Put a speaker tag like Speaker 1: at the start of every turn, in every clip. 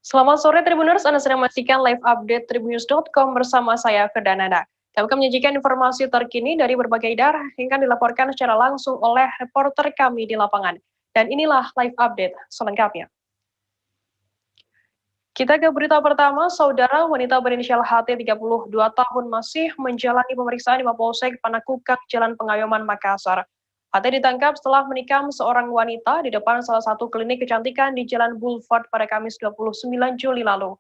Speaker 1: Selamat sore Tribuners, Anda sedang menyaksikan live update tribunnews.com bersama saya Firdananda. Kami akan menyajikan informasi terkini dari berbagai daerah yang akan dilaporkan secara langsung oleh reporter kami di lapangan. Dan inilah live update selengkapnya. Kita ke berita pertama, saudara wanita berinisial HT 32 tahun masih menjalani pemeriksaan di Mapolsek Panakukang, Jalan Pengayoman, Makassar. HT ditangkap setelah menikam seorang wanita di depan salah satu klinik kecantikan di Jalan Boulevard pada Kamis 29 Juli lalu.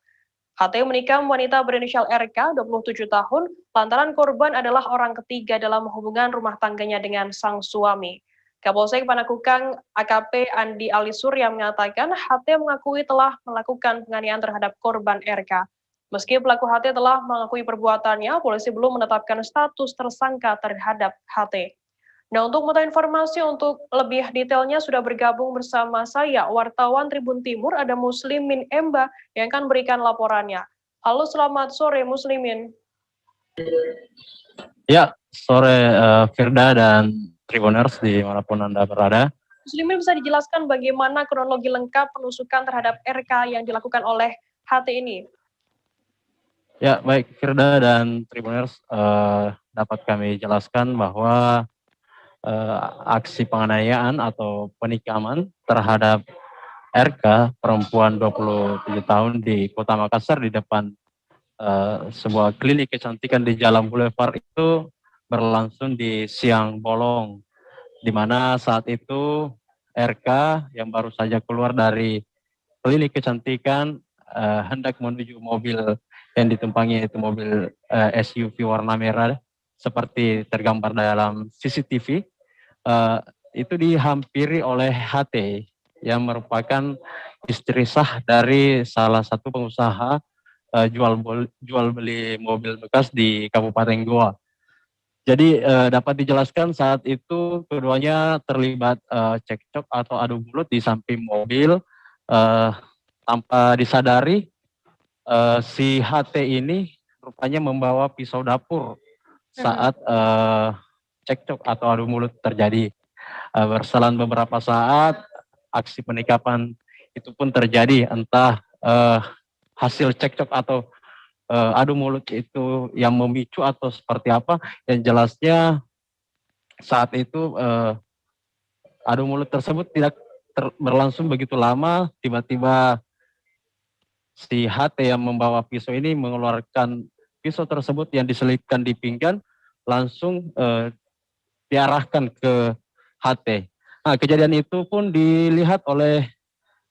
Speaker 1: HT menikam wanita berinisial RK, 27 tahun, lantaran korban adalah orang ketiga dalam hubungan rumah tangganya dengan sang suami. Kapolsek Panakukang AKP Andi Ali Surya mengatakan HT mengakui telah melakukan penganiayaan terhadap korban RK. Meski pelaku HT telah mengakui perbuatannya, polisi belum menetapkan status tersangka terhadap HT. Nah, untuk mengetahui informasi untuk lebih detailnya sudah bergabung bersama saya, wartawan Tribun Timur, ada Muslimin Emba yang akan berikan laporannya. Halo, selamat sore Muslimin.
Speaker 2: Ya, sore Firda dan Tribuners dimanapun Anda berada.
Speaker 1: Muslimin bisa dijelaskan bagaimana kronologi lengkap penusukan terhadap RK yang dilakukan oleh HT ini?
Speaker 2: Ya, baik Firda dan Tribuners, dapat kami jelaskan bahwa aksi penganiayaan atau penikaman terhadap RK, perempuan 27 tahun di Kota Makassar di depan sebuah klinik kecantikan di Jalan Boulevard itu berlangsung di siang bolong, di mana saat itu RK yang baru saja keluar dari klinik kecantikan hendak menuju mobil yang ditumpangi, itu mobil SUV warna merah seperti tergambar dalam CCTV, itu dihampiri oleh HT yang merupakan istri sah dari salah satu pengusaha jual beli mobil bekas di Kabupaten Goa. Jadi dapat dijelaskan saat itu keduanya terlibat cekcok atau adu mulut di samping mobil. Tanpa disadari si HT ini rupanya membawa pisau dapur saat cekcok atau adu mulut terjadi. Berselang beberapa saat aksi penikaman itu pun terjadi, entah hasil cekcok atau adu mulut itu yang memicu atau seperti apa. Yang jelasnya saat itu adu mulut tersebut tidak berlangsung begitu lama, tiba-tiba si HT yang membawa pisau ini mengeluarkan pisau tersebut yang diselipkan di pinggang, langsung diarahkan ke HT. Nah, kejadian itu pun dilihat oleh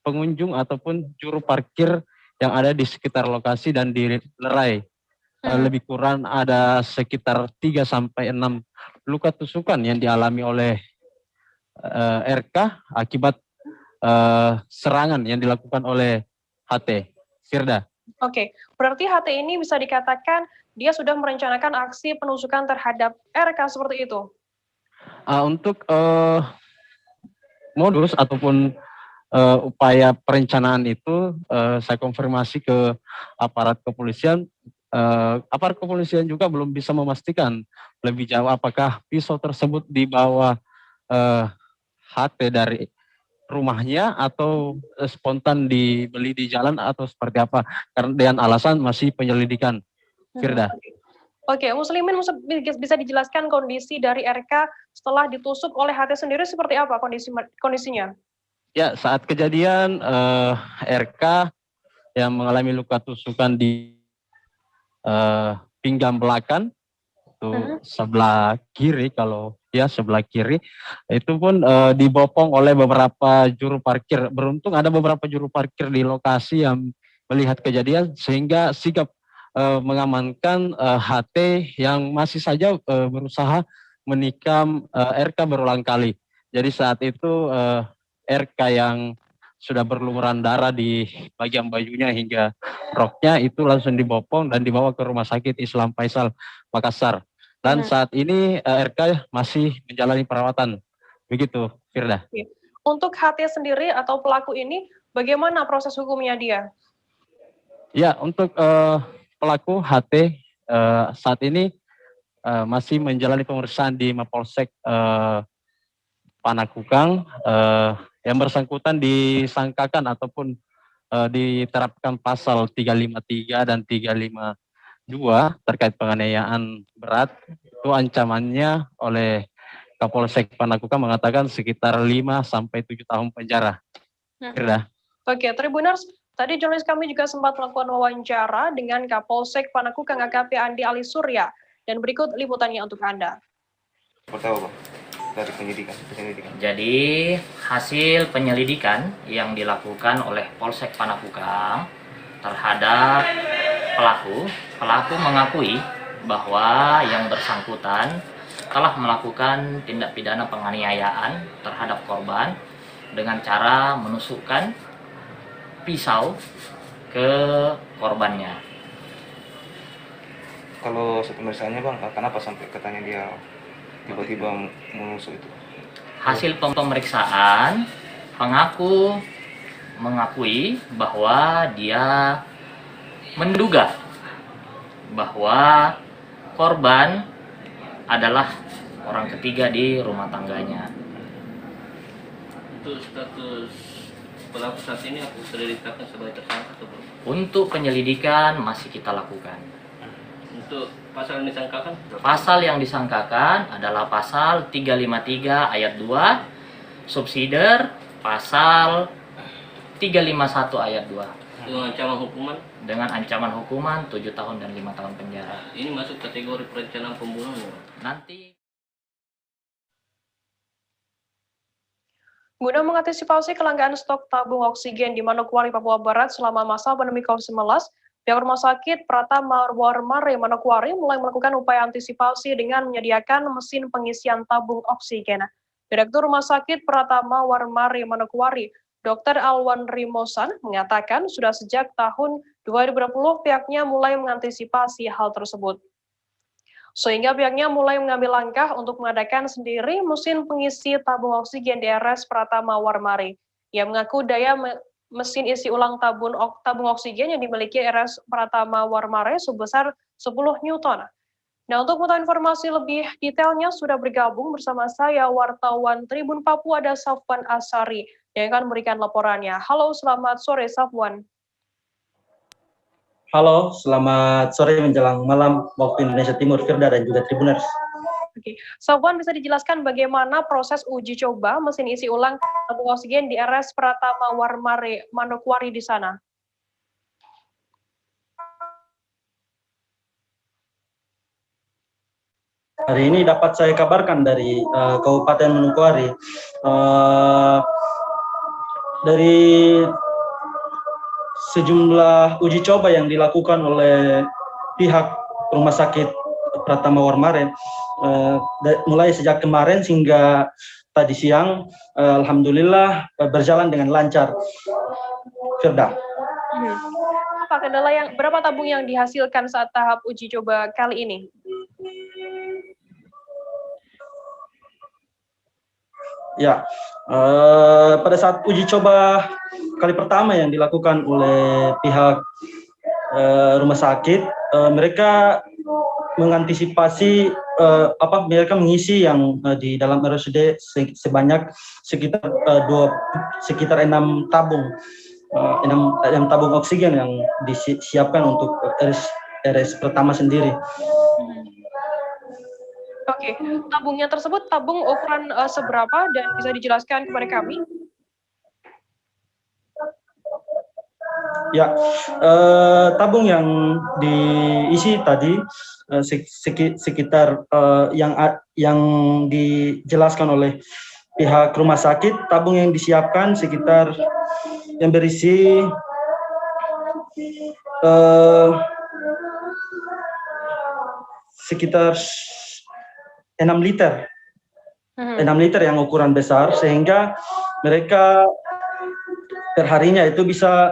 Speaker 2: pengunjung ataupun juru parkir yang ada di sekitar lokasi dan dilerai. Lebih kurang ada sekitar 3-6 luka tusukan yang dialami oleh RK akibat serangan yang dilakukan oleh HT. Firda.
Speaker 1: Oke, berarti HT ini bisa dikatakan dia sudah merencanakan aksi penusukan terhadap RK seperti itu?
Speaker 2: Untuk modus ataupun upaya perencanaan itu saya konfirmasi ke aparat kepolisian. Aparat kepolisian juga belum bisa memastikan lebih jauh apakah pisau tersebut dibawa HT dari rumahnya atau spontan dibeli di jalan atau seperti apa, karena dengan alasan masih penyelidikan. Firda.
Speaker 1: Oke, Muslimin bisa dijelaskan kondisi dari RK setelah ditusuk oleh HT sendiri seperti apa kondisinya?
Speaker 2: Ya, saat kejadian RK yang mengalami luka tusukan di pinggang belakang, itu sebelah kiri, kalau ya sebelah kiri, itu pun dibopong oleh beberapa juru parkir. Beruntung ada beberapa juru parkir di lokasi yang melihat kejadian sehingga sigap mengamankan HT yang masih saja berusaha menikam RK berulang kali. Jadi saat itu RK yang sudah berlumuran darah di bagian bajunya hingga roknya itu langsung dibopong dan dibawa ke Rumah Sakit Islam Faisal Makassar. Dan saat ini RK masih menjalani perawatan. Begitu, Firda.
Speaker 1: Untuk HT sendiri atau pelaku ini, bagaimana proses hukumnya dia?
Speaker 2: Ya, untuk pelaku HT saat ini masih menjalani pemeriksaan di Mapolsek Panakukang. Yang bersangkutan disangkakan ataupun diterapkan pasal 353 dan 352 terkait penganiayaan berat, itu ancamannya oleh Kapolsek Panakukang mengatakan sekitar 5 sampai 7 tahun penjara. Firda.
Speaker 1: Oke, Tribuners, tadi jurnalis kami juga sempat melakukan wawancara dengan Kapolsek Panakukang AKP Andi Ali Surya, dan berikut liputannya untuk Anda.
Speaker 3: Pertama, Bang, dari penyelidikan.
Speaker 4: Jadi hasil penyelidikan yang dilakukan oleh Polsek Panakukang terhadap pelaku mengakui bahwa yang bersangkutan telah melakukan tindak pidana penganiayaan terhadap korban dengan cara menusukkan pisau ke korbannya.
Speaker 3: Kalau sepemeriksaannya, Bang, kenapa sampai katanya dia tiba-tiba menusuk itu?
Speaker 4: Hasil pemeriksaan, pengaku mengakui bahwa dia menduga bahwa korban adalah orang ketiga di rumah tangganya.
Speaker 5: Untuk status pelaku saat ini aku sudah ditetapkan sebagai tersangka atau belum?
Speaker 4: Untuk penyelidikan masih kita lakukan.
Speaker 5: Untuk pasal yang disangkakan?
Speaker 4: Pasal yang disangkakan adalah pasal 353 ayat 2, subsidiar pasal 351 ayat 2.
Speaker 5: Dengan ancaman hukuman?
Speaker 4: Dengan ancaman hukuman 7 tahun dan 5 tahun penjara.
Speaker 5: Ini masuk kategori perencanaan pembunuhan.
Speaker 4: Nanti
Speaker 1: Guna mengantisipasi kelangkaan stok tabung oksigen di Manokwari, Papua Barat selama masa pandemi COVID-19, pihak Rumah Sakit Pratama Warmare Manokwari mulai melakukan upaya antisipasi dengan menyediakan mesin pengisian tabung oksigen. Direktur Rumah Sakit Pratama Warmare Manokwari, Dr. Alwan Rimosan, mengatakan sudah sejak tahun 2020 pihaknya mulai mengantisipasi hal tersebut. Sehingga pihaknya mulai mengambil langkah untuk mengadakan sendiri mesin pengisi tabung oksigen di RS Pratama Warmare. Ia mengaku daya mesin isi ulang tabung oksigen yang dimiliki RS Pratama Warmare sebesar 10 Newton. Nah, untuk mengetahui informasi lebih detailnya sudah bergabung bersama saya wartawan Tribun Papua ada Safwan Asari yang akan memberikan laporannya. Halo, selamat sore Safwan.
Speaker 6: Halo, selamat sore menjelang malam waktu Indonesia Timur, Firda dan juga Tribuners.
Speaker 1: Oke, Safwan bisa dijelaskan bagaimana proses uji coba mesin isi ulang tabung oksigen di RS Pratama Warmare Manokwari di sana?
Speaker 6: Hari ini dapat saya kabarkan dari Kabupaten Manokwari, dari sejumlah uji coba yang dilakukan oleh pihak Rumah Sakit Pratama Warmare, mulai sejak kemarin hingga tadi siang, alhamdulillah berjalan dengan lancar. Firda.
Speaker 1: Apa kendala berapa tabung yang dihasilkan saat tahap uji coba kali ini?
Speaker 6: Ya, pada saat uji coba kali pertama yang dilakukan oleh pihak rumah sakit, mereka mengantisipasi mereka mengisi yang di dalam RSUD sebanyak sekitar 6 tabung, 6 tabung oksigen yang disiapkan untuk RS pertama sendiri.
Speaker 1: Oke, tabungnya tersebut tabung ukuran seberapa dan bisa dijelaskan kepada kami?
Speaker 6: Ya, tabung yang diisi tadi sekitar yang dijelaskan oleh pihak rumah sakit, tabung yang disiapkan sekitar yang berisi sekitar 6 liter. 6 liter yang ukuran besar, sehingga mereka perharinya itu bisa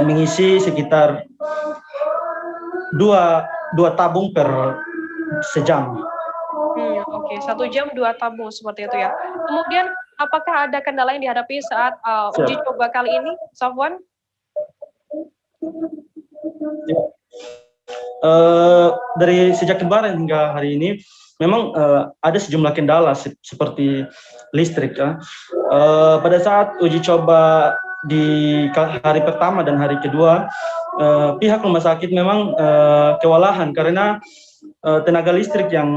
Speaker 6: mengisi sekitar 2 tabung per sejam.
Speaker 1: Oke, 1 jam 2 tabung seperti itu ya. Kemudian apakah ada kendala yang dihadapi saat uji coba kali ini, Safwan?
Speaker 6: Ya. Dari sejak kemarin hingga hari ini memang ada sejumlah kendala seperti listrik. Pada saat uji coba di hari pertama dan hari kedua pihak rumah sakit memang kewalahan karena tenaga listrik yang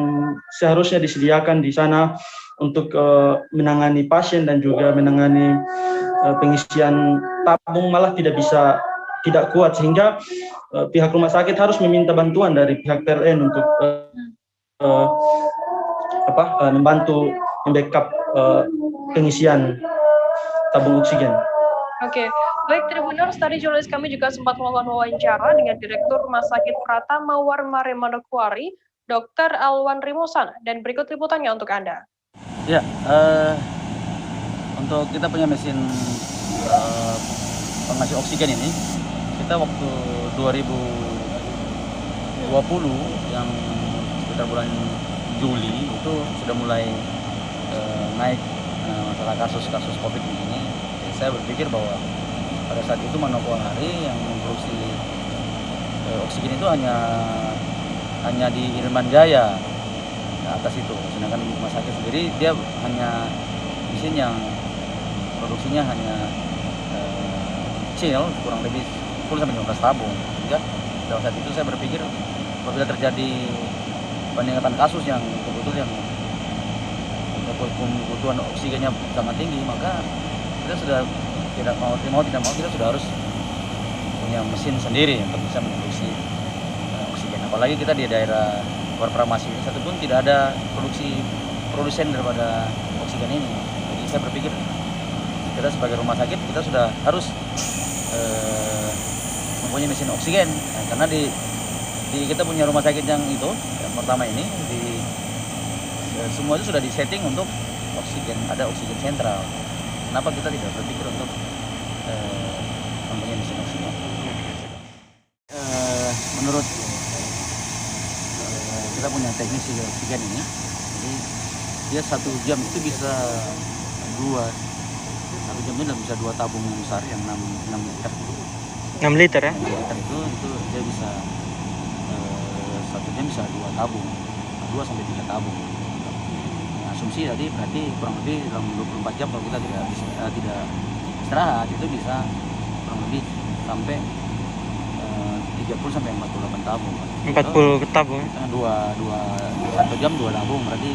Speaker 6: seharusnya disediakan di sana untuk menangani pasien dan juga menangani pengisian tabung malah tidak kuat, sehingga pihak rumah sakit harus meminta bantuan dari pihak PLN untuk membantu membackup pengisian tabung oksigen.
Speaker 1: Oke, baik Tribuners, tadi jurnalis kami juga sempat melakukan wawancara dengan Direktur Rumah Sakit Pratama Warmare Manokwari, Dr. Alwan Rimosan, dan berikut liputannya untuk Anda.
Speaker 7: Ya, untuk kita punya mesin penghasil oksigen ini, kita waktu 2020 yang sekitar bulan Juli itu sudah mulai naik masalah kasus COVID ini. Saya berpikir bahwa pada saat itu Manokwari yang memproduksi oksigen itu hanya di Irman Jaya atas itu, sedangkan rumah sakit sendiri dia hanya mesin yang produksinya hanya kecil, kurang lebih 10-15 tabung. Sehingga pada saat itu saya berpikir apabila terjadi peningkatan kasus yang betul-betul yang kebutuhan oksigennya sangat tinggi, maka kita sudah tidak mau kita sudah harus punya mesin sendiri untuk bisa memproduksi oksigen. Apalagi kita di daerah Warpramasi ini satupun tidak ada produsen daripada oksigen ini. Jadi saya berpikir kita sebagai rumah sakit kita sudah harus mempunyai mesin oksigen, karena di kita punya rumah sakit yang pertama ini semua itu sudah disetting untuk oksigen, ada oksigen sentral. Kenapa kita tidak berpikir untuk mempunyai mesin oksigen? Menurut kita punya teknisi oksigen ini, jadi dia 1 jam itu bisa 1 jam itu bisa 2 tabung yang besar yang 6 liter.
Speaker 8: 6 liter ya?
Speaker 7: 6 liter itu dia bisa 1 jam bisa 2 tabung, 2 sampai 3 tabung. Asumsi tadi berarti kurang lebih dalam 24 jam kalau kita tidak istirahat itu bisa kurang lebih sampai 30 sampai 48 tabung.
Speaker 8: 40 tabung.
Speaker 7: 1 jam 2 tabung berarti.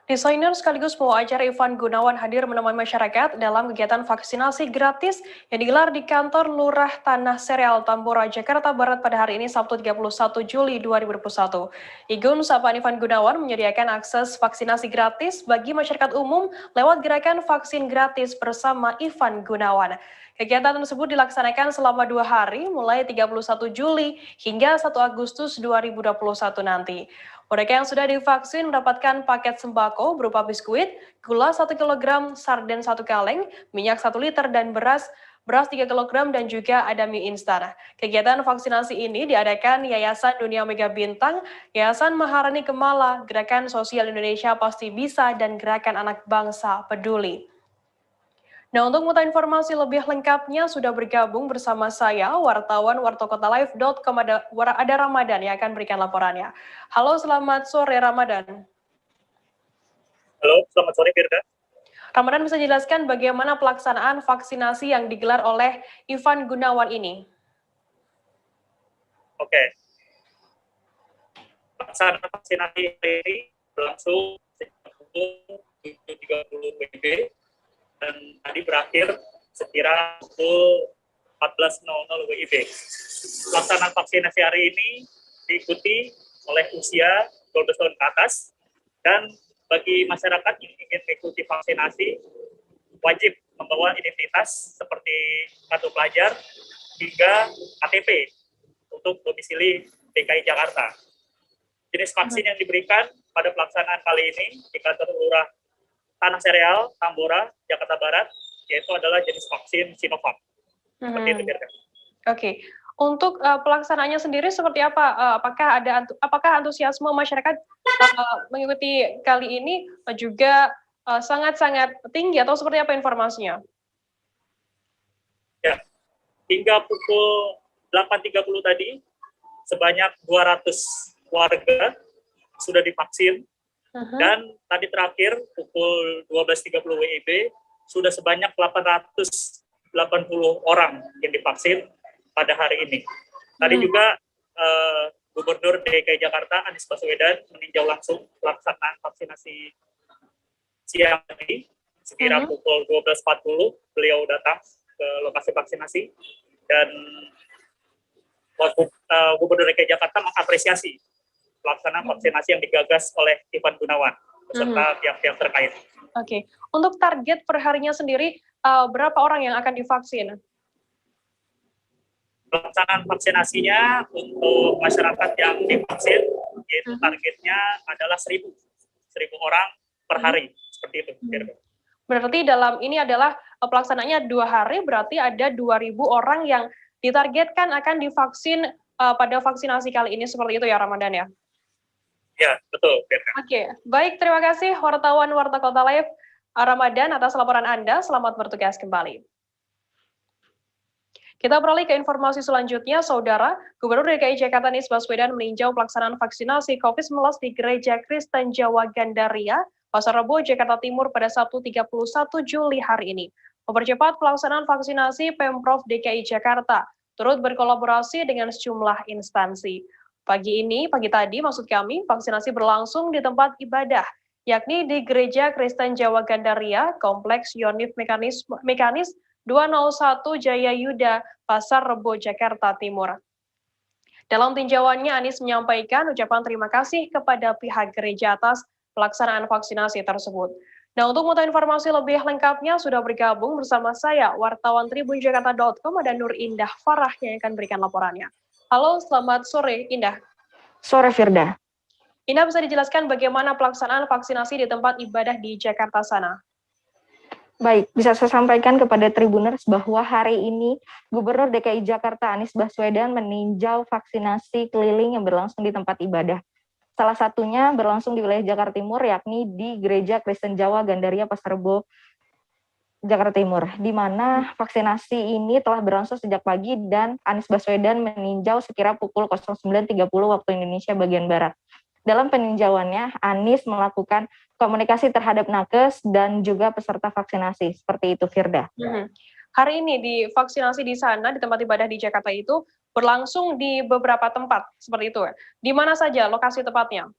Speaker 1: Desainer sekaligus pembawa acara Ivan Gunawan hadir menemani masyarakat dalam kegiatan vaksinasi gratis yang digelar di kantor Lurah Tanah Sereal, Tambora, Jakarta Barat pada hari ini Sabtu 31 Juli 2021. Igun Sapaan Ivan Gunawan menyediakan akses vaksinasi gratis bagi masyarakat umum lewat gerakan vaksin gratis bersama Ivan Gunawan. Kegiatan tersebut dilaksanakan selama 2 hari mulai 31 Juli hingga 1 Agustus 2021 nanti. Mereka yang sudah divaksin mendapatkan paket sembako berupa biskuit, gula 1 kg, sarden 1 kaleng, minyak 1 liter, dan beras 3 kg, dan juga ada mie instan. Kegiatan vaksinasi ini diadakan Yayasan Dunia Mega Bintang, Yayasan Maharani Kemala, Gerakan Sosial Indonesia Pasti Bisa, dan Gerakan Anak Bangsa Peduli. Nah, untuk mengetahui informasi lebih lengkapnya sudah bergabung bersama saya, wartawan wartokotalive.com, ada Ramadan yang akan berikan laporannya. Halo, selamat sore Ramadan.
Speaker 9: Halo, selamat sore Firda.
Speaker 1: Ramadan, bisa jelaskan bagaimana pelaksanaan vaksinasi yang digelar oleh Ivan Gunawan ini?
Speaker 9: Oke. Pelaksanaan vaksinasi ini berlangsung sejak pukul 7.30 WIB dan tadi berakhir sekira pukul 14.00 WIB. Pelaksanaan vaksinasi hari ini diikuti oleh usia 12 tahun ke atas, dan bagi masyarakat yang ingin mengikuti vaksinasi wajib membawa identitas seperti kartu pelajar hingga KTP untuk domisili DKI Jakarta. Jenis vaksin yang diberikan pada pelaksanaan kali ini di kantor Lurah Tanah Sereal, Tambora, Jakarta Barat, yaitu adalah jenis vaksin Sinovac. Seperti itu, Firda.
Speaker 1: Oke. Untuk pelaksanaannya sendiri seperti apa? Apakah antusiasme masyarakat mengikuti kali ini juga sangat-sangat tinggi, atau seperti apa informasinya?
Speaker 9: Ya, hingga pukul 8.30 tadi, sebanyak 200 warga sudah divaksin. Dan tadi terakhir pukul 12.30 WIB sudah sebanyak 880 orang yang divaksin pada hari ini. Tadi juga Gubernur DKI Jakarta Anies Baswedan meninjau langsung pelaksanaan vaksinasi siang ini. Sekira pukul 12.40 beliau datang ke lokasi vaksinasi dan Gubernur DKI Jakarta mengapresiasi pelaksanaan vaksinasi yang digagas oleh Ivan Gunawan beserta pihak-pihak terkait.
Speaker 1: Oke, untuk target perharinya sendiri berapa orang yang akan divaksin?
Speaker 9: Pelaksanaan vaksinasinya untuk masyarakat yang divaksin yaitu targetnya adalah 1.000 orang per hari, seperti itu.
Speaker 1: Berarti dalam ini adalah pelaksanaannya 2 hari, berarti ada 2.000 orang yang ditargetkan akan divaksin pada vaksinasi kali ini, seperti itu ya Ramadan ya?
Speaker 9: Ya, betul.
Speaker 1: Oke, baik, terima kasih wartawan Warta Kota Live Ramadan atas laporan Anda, selamat bertugas kembali. Kita beralih ke informasi selanjutnya, Saudara. Gubernur DKI Jakarta Anies Baswedan meninjau pelaksanaan vaksinasi COVID-19 di Gereja Kristen Jawa Gandaria, Pasar Rebo, Jakarta Timur pada Sabtu 31 Juli hari ini. Mempercepat pelaksanaan vaksinasi, Pemprov DKI Jakarta turut berkolaborasi dengan sejumlah instansi. Pagi tadi maksud kami, vaksinasi berlangsung di tempat ibadah, yakni di Gereja Kristen Jawa Gandaria, Kompleks Yonif Mekanis 201 Jaya Yuda, Pasar Rebo, Jakarta Timur. Dalam tinjauannya, Anies menyampaikan ucapan terima kasih kepada pihak gereja atas pelaksanaan vaksinasi tersebut. Nah, untuk mengetahui informasi lebih lengkapnya, sudah bergabung bersama saya, wartawan tribunjakarta.com, ada Nur Indah Farah yang akan berikan laporannya. Halo, selamat sore, Indah.
Speaker 10: Sore, Firda.
Speaker 1: Indah, bisa dijelaskan bagaimana pelaksanaan vaksinasi di tempat ibadah di Jakarta sana?
Speaker 10: Baik, bisa saya sampaikan kepada Tribuners bahwa hari ini Gubernur DKI Jakarta Anies Baswedan meninjau vaksinasi keliling yang berlangsung di tempat ibadah. Salah satunya berlangsung di wilayah Jakarta Timur, yakni di Gereja Kristen Jawa Gandaria Pasar Rebo, Jakarta Timur, di mana vaksinasi ini telah berlangsung sejak pagi dan Anies Baswedan meninjau sekira pukul 09.30 waktu Indonesia bagian Barat. Dalam peninjauannya, Anies melakukan komunikasi terhadap nakes dan juga peserta vaksinasi. Seperti itu, Firda.
Speaker 1: Hari ini di vaksinasi di sana, di tempat ibadah di Jakarta itu, berlangsung di beberapa tempat, seperti itu. Di mana saja lokasi tepatnya?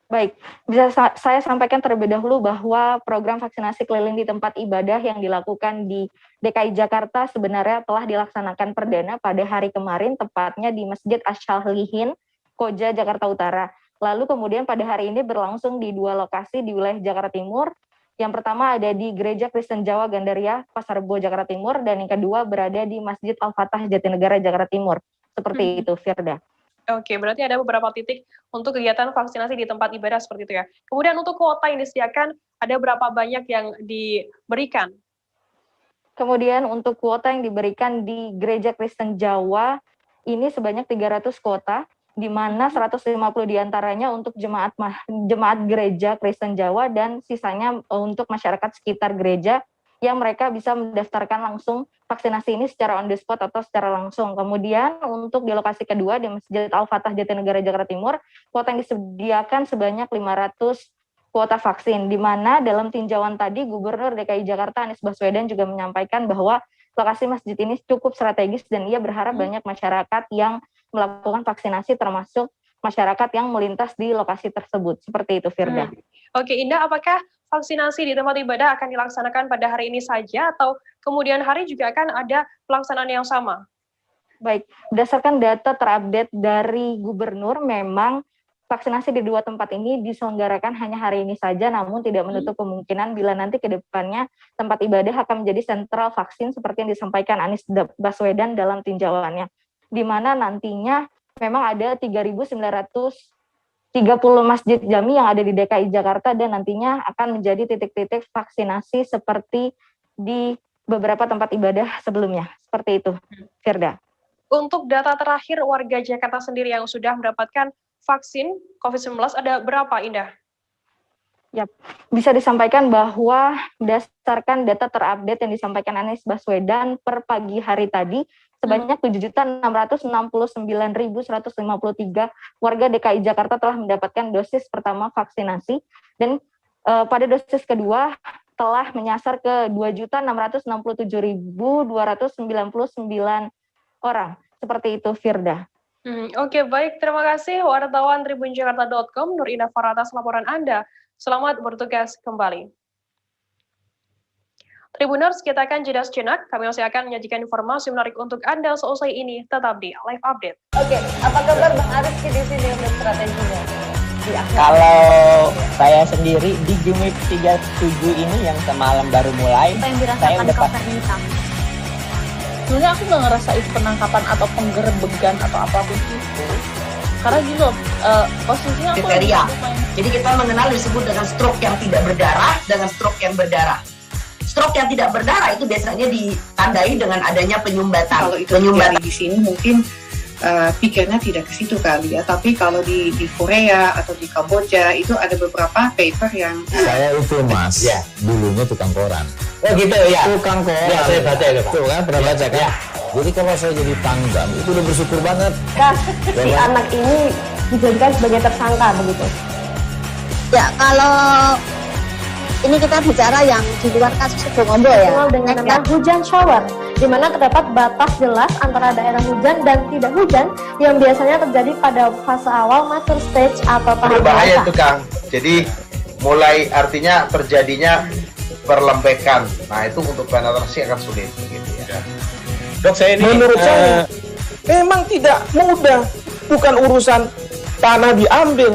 Speaker 10: Baik, bisa saya sampaikan terlebih dahulu bahwa program vaksinasi keliling di tempat ibadah yang dilakukan di DKI Jakarta sebenarnya telah dilaksanakan perdana pada hari kemarin, tepatnya di Masjid Asy-Syahlihin, Koja, Jakarta Utara. Lalu kemudian pada hari ini berlangsung di 2 lokasi di wilayah Jakarta Timur. Yang pertama ada di Gereja Kristen Jawa Gandaria, Pasar Rebo, Jakarta Timur, dan yang kedua berada di Masjid Al-Fatah, Jatinegara, Jakarta Timur. Seperti itu, Firda.
Speaker 1: Oke, berarti ada beberapa titik untuk kegiatan vaksinasi di tempat ibadah seperti itu ya. Kemudian untuk kuota yang disediakan, ada berapa banyak yang diberikan?
Speaker 10: Kemudian untuk kuota yang diberikan di Gereja Kristen Jawa, ini sebanyak 300 kuota, di mana 150 diantaranya untuk jemaat gereja Kristen Jawa dan sisanya untuk masyarakat sekitar gereja yang mereka bisa mendaftarkan langsung vaksinasi ini secara on the spot atau secara langsung. Kemudian untuk di lokasi kedua di Masjid Al-Fatah Jatinegara Jakarta Timur, kuota yang disediakan sebanyak 500 kuota vaksin, di mana dalam tinjauan tadi Gubernur DKI Jakarta Anies Baswedan juga menyampaikan bahwa lokasi masjid ini cukup strategis dan ia berharap banyak masyarakat yang melakukan vaksinasi termasuk masyarakat yang melintas di lokasi tersebut. Seperti itu, Firda.
Speaker 1: Oke, Indah, apakah vaksinasi di tempat ibadah akan dilaksanakan pada hari ini saja atau kemudian hari juga akan ada pelaksanaan yang sama?
Speaker 10: Baik, berdasarkan data terupdate dari Gubernur, memang vaksinasi di 2 tempat ini diselenggarakan hanya hari ini saja, namun tidak menutup kemungkinan bila nanti ke depannya tempat ibadah akan menjadi sentral vaksin seperti yang disampaikan Anies Baswedan dalam tinjauannya, di mana nantinya memang ada 3.930 masjid jami yang ada di DKI Jakarta dan nantinya akan menjadi titik-titik vaksinasi seperti di beberapa tempat ibadah sebelumnya. Seperti itu, Firda.
Speaker 1: Untuk data terakhir warga Jakarta sendiri yang sudah mendapatkan vaksin COVID-19 ada berapa, Indah?
Speaker 10: Ya, bisa disampaikan bahwa berdasarkan data terupdate yang disampaikan Anies Baswedan per pagi hari tadi, sebanyak 7.669.153 warga DKI Jakarta telah mendapatkan dosis pertama vaksinasi, dan pada dosis kedua telah menyasar ke 2.667.299 orang. Seperti itu, Firda.
Speaker 1: Oke, baik. Terima kasih wartawan tribunjakarta.com, Nur Indah Farah atas laporan Anda. Selamat bertugas kembali. Tribuners, kita akan jeda sejenak. Kami masih akan menyajikan informasi menarik untuk Anda seusai ini. Tetap di Live Update.
Speaker 10: Oke, apa kabar Bang Ariski di sini untuk strateginya?
Speaker 11: Kalau saya sendiri di Jumip 37 ini yang semalam baru mulai, saya udah pasti.
Speaker 12: Sebenarnya aku nggak ngerasa itu penangkapan atau penggerebegan atau apapun itu. Karena gini loh, posisinya aku
Speaker 13: kriteria. Jadi kita mengenal disebut dengan stroke yang tidak berdarah dengan stroke yang berdarah. Stroke yang tidak berdarah itu biasanya ditandai dengan adanya penyumbatan.
Speaker 14: Kalau itu terjadi di sini mungkin pikirnya tidak ke situ kali ya, tapi kalau di Korea atau di Kamboja itu ada beberapa paper yang
Speaker 15: saya itu Mas, ya, dulunya tukang koran.
Speaker 11: Oh gitu ya.
Speaker 15: Tukang koran.
Speaker 11: Ya, saya baca itu, Pak.
Speaker 15: Tuh kan pernah baca kan?
Speaker 11: Ya.
Speaker 15: Jadi kalau saya jadi tanggam itu udah bersyukur banget.
Speaker 10: Nah, si anak ini dijadikan sebagai tersangka begitu.
Speaker 16: Ya, kalau ini kita bicara yang di luar kasus Sebongombo ya.
Speaker 10: Dengan nama hujan shower, di mana terdapat batas jelas antara daerah hujan dan tidak hujan yang biasanya terjadi pada fase awal mature stage atau tahap
Speaker 17: berbahaya itu Kang. Jadi mulai artinya terjadinya perlembekan. Nah itu untuk penetrasi akan sulit begitu ya.
Speaker 18: Dok, saya ini menurut saya memang tidak mudah, bukan urusan tanah diambil.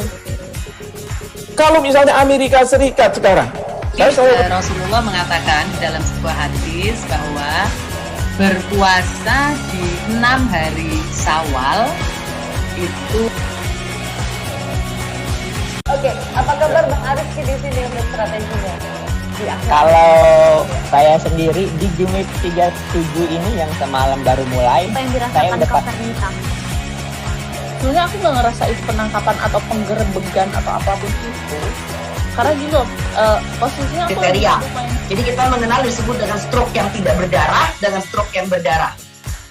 Speaker 18: Kalau misalnya Amerika Serikat sekarang,
Speaker 19: Rasulullah mengatakan dalam sebuah hadis bahwa berpuasa di 6 hari Syawal itu.
Speaker 10: Oke, apa kabar Bang Ariski di sini untuk strateginya?
Speaker 11: Kalau saya sendiri di Jumip 37 ini yang semalam baru mulai, saya udah pasti.
Speaker 12: Sebenarnya aku nggak ngerasa itu penangkapan atau penggerebegan atau apapun itu. Karena gini loh, posisinya
Speaker 13: kriteria. Jadi kita mengenal disebut dengan stroke yang tidak berdarah dengan stroke yang berdarah.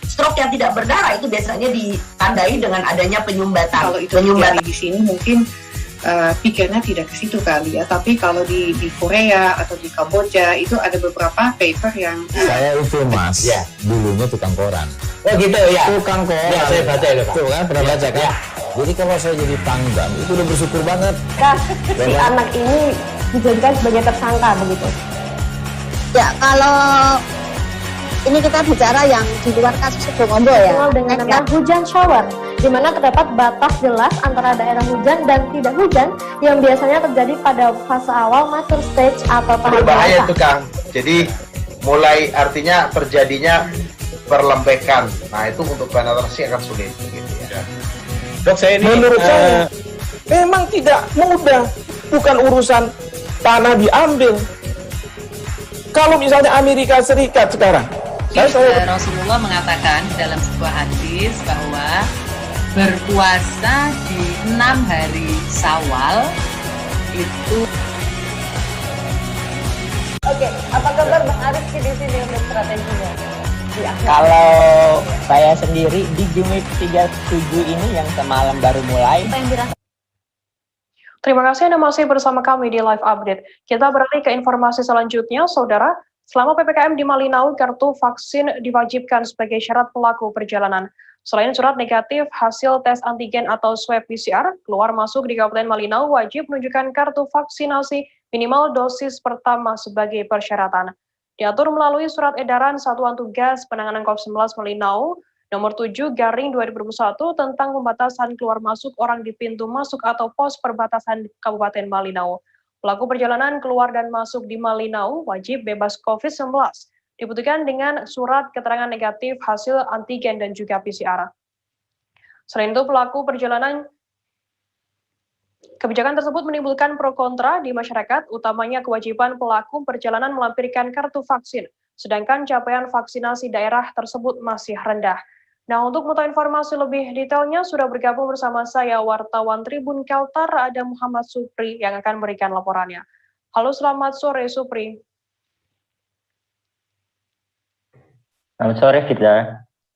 Speaker 13: Stroke yang tidak berdarah itu biasanya ditandai dengan adanya penyumbatan.
Speaker 14: Kalau itu terjadi di sini mungkin pikirnya tidak ke situ kali ya, tapi kalau di Korea atau di Kamboja itu ada beberapa paper yang
Speaker 15: saya itu Mas, ya, dulunya tukang koran.
Speaker 11: Oh gitu ya.
Speaker 15: Tukang koran.
Speaker 11: Ya, saya baca itu, Pak.
Speaker 15: Tuh kan pernah baca kan?
Speaker 11: Ya.
Speaker 15: Jadi kalau saya jadi tanggam itu udah bersyukur banget.
Speaker 10: Nah, si anak ini dijadikan sebagai tersangka begitu.
Speaker 16: Ya, kalau ini kita bicara yang di luar kasus Sebongombo ya.
Speaker 10: Dengan nama hujan shower, di mana terdapat batas jelas antara daerah hujan dan tidak hujan yang biasanya terjadi pada fase awal mature stage atau tahap
Speaker 17: berbahaya itu Kang. Jadi mulai artinya terjadinya perlembekan. Nah itu untuk penetrasi akan sulit begitu ya.
Speaker 18: Dok, saya ini menurut saya memang tidak mudah, bukan urusan tanah diambil. Kalau misalnya Amerika Serikat sekarang,
Speaker 19: Rasulullah mengatakan dalam sebuah hadis bahwa berpuasa di 6 hari Syawal itu.
Speaker 10: Oke, apa kabar Bang Ariski di sini untuk strateginya?
Speaker 11: Kalau saya sendiri di Jumip 37 ini yang semalam baru mulai.
Speaker 1: Terima kasih Anda masih bersama kami di Live Update. Kita beralih ke informasi selanjutnya, Saudara. Selama PPKM di Malinau, kartu vaksin diwajibkan sebagai syarat pelaku perjalanan. Selain surat negatif hasil tes antigen atau swab PCR, keluar masuk di Kabupaten Malinau wajib menunjukkan kartu vaksinasi minimal dosis pertama sebagai persyaratan. Diatur melalui surat edaran Satuan Tugas Penanganan COVID-19 Malinau nomor 7/2021 tentang pembatasan keluar masuk orang di pintu masuk atau pos perbatasan Kabupaten Malinau. Pelaku perjalanan keluar dan masuk di Malinau wajib bebas COVID-19. Dibutuhkan dengan surat keterangan negatif hasil antigen dan juga PCR. Selain itu, pelaku perjalanan kebijakan tersebut menimbulkan pro kontra di masyarakat, utamanya kewajiban pelaku perjalanan melampirkan kartu vaksin, sedangkan capaian vaksinasi daerah tersebut masih rendah. Nah, untuk mengetahui informasi lebih detailnya, sudah bergabung bersama saya, wartawan Tribun Kaltar, ada Muhammad Supri yang akan memberikan laporannya. Halo, selamat sore, Supri.
Speaker 11: Selamat sore, Firda.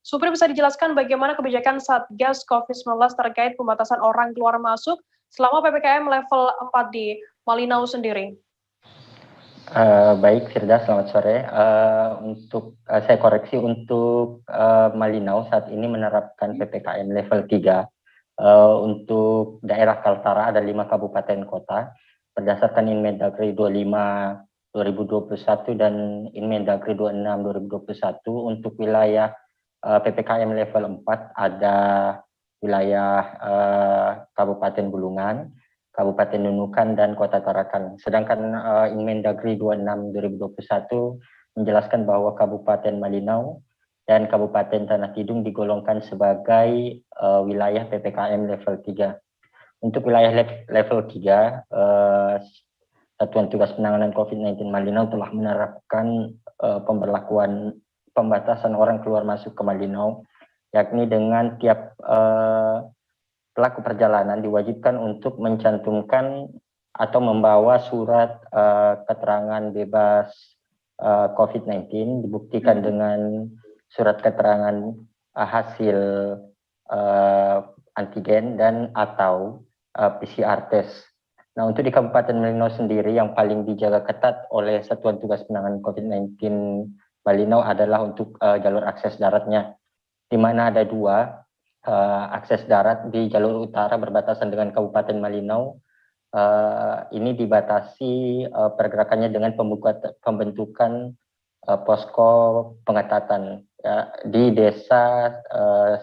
Speaker 1: Supri, bisa dijelaskan bagaimana kebijakan Satgas COVID-19 terkait pembatasan orang keluar masuk selama PPKM level 4 di Malinau sendiri?
Speaker 20: Baik, Firda, selamat sore. Saya koreksi untuk Malinau saat ini menerapkan PPKM level 3. Untuk daerah Kaltara ada 5 kabupaten kota berdasarkan Inmendagri 25 2021 dan Inmendagri 26 2021. Untuk wilayah PPKM level 4 ada wilayah Kabupaten Bulungan, Kabupaten Nunukan, dan Kota Tarakan. Sedangkan Inmendagri 26 2021 menjelaskan bahwa Kabupaten Malinau dan Kabupaten Tanah Tidung digolongkan sebagai wilayah PPKM level 3. Untuk wilayah level 3, Satuan Tugas Penanganan COVID-19 Malinau telah menerapkan pemberlakuan pembatasan orang keluar masuk ke Malinau, yakni dengan tiap pelaku perjalanan diwajibkan untuk mencantumkan atau membawa surat keterangan bebas COVID-19 dibuktikan dengan surat keterangan hasil antigen dan atau PCR test. Nah, untuk di Kabupaten Malinau sendiri yang paling dijaga ketat oleh Satuan Tugas Penanganan COVID-19 Malinau adalah untuk jalur akses daratnya, di mana ada 2 akses darat di jalur utara berbatasan dengan Kabupaten Malinau. Ini dibatasi pergerakannya dengan pembentukan posko pengetatan di Desa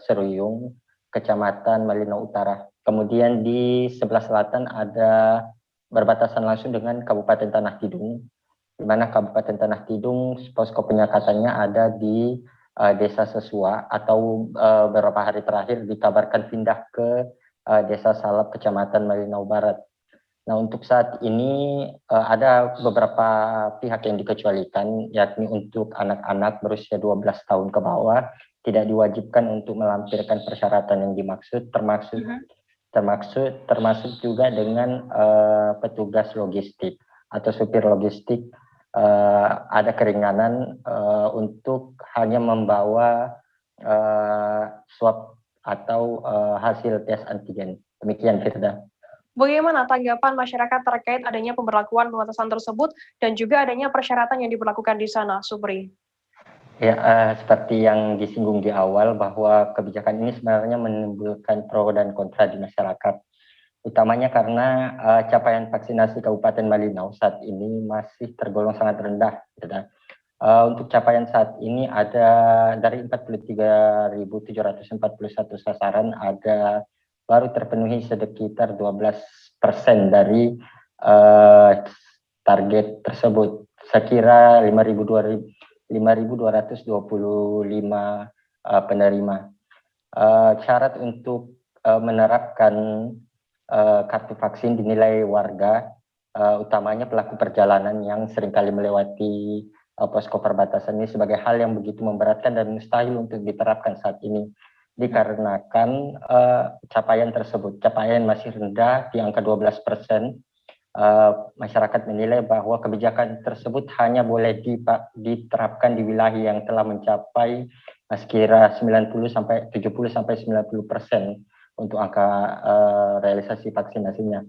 Speaker 20: Seruyung, Kecamatan Malinau Utara. Kemudian di sebelah selatan ada berbatasan langsung dengan Kabupaten Tanah Tidung, di mana Kabupaten Tanah Tidung posko penyekatannya ada di Desa Sesua, atau beberapa hari terakhir dikabarkan pindah ke Desa Salap, Kecamatan Malinau Barat. Nah, untuk saat ini ada beberapa pihak yang dikecualikan, yakni untuk anak-anak berusia 12 tahun ke bawah tidak diwajibkan untuk melampirkan persyaratan yang dimaksud, termasuk juga dengan petugas logistik atau supir logistik. Ada keringanan untuk hanya membawa swab atau hasil tes antigen. Demikian, Firda.
Speaker 1: Bagaimana tanggapan masyarakat terkait adanya pemberlakuan pembatasan tersebut dan juga adanya persyaratan yang diberlakukan di sana, Supri?
Speaker 20: Ya, seperti yang disinggung di awal bahwa kebijakan ini sebenarnya menimbulkan pro dan kontra di masyarakat. Utamanya karena capaian vaksinasi Kabupaten Malinau saat ini masih tergolong sangat rendah. Untuk capaian saat ini ada dari 43.741 sasaran, ada baru terpenuhi sekitar 12% dari target tersebut. Sekira 5.225 penerima. Syarat untuk menerapkan kartu vaksin dinilai warga, utamanya pelaku perjalanan yang seringkali melewati posko perbatasan ini sebagai hal yang begitu memberatkan dan mustahil untuk diterapkan saat ini, dikarenakan capaian masih rendah di angka 12%. Masyarakat menilai bahwa kebijakan tersebut hanya boleh diterapkan di wilayah yang telah mencapai sekira 70-90% untuk angka realisasi vaksinasinya.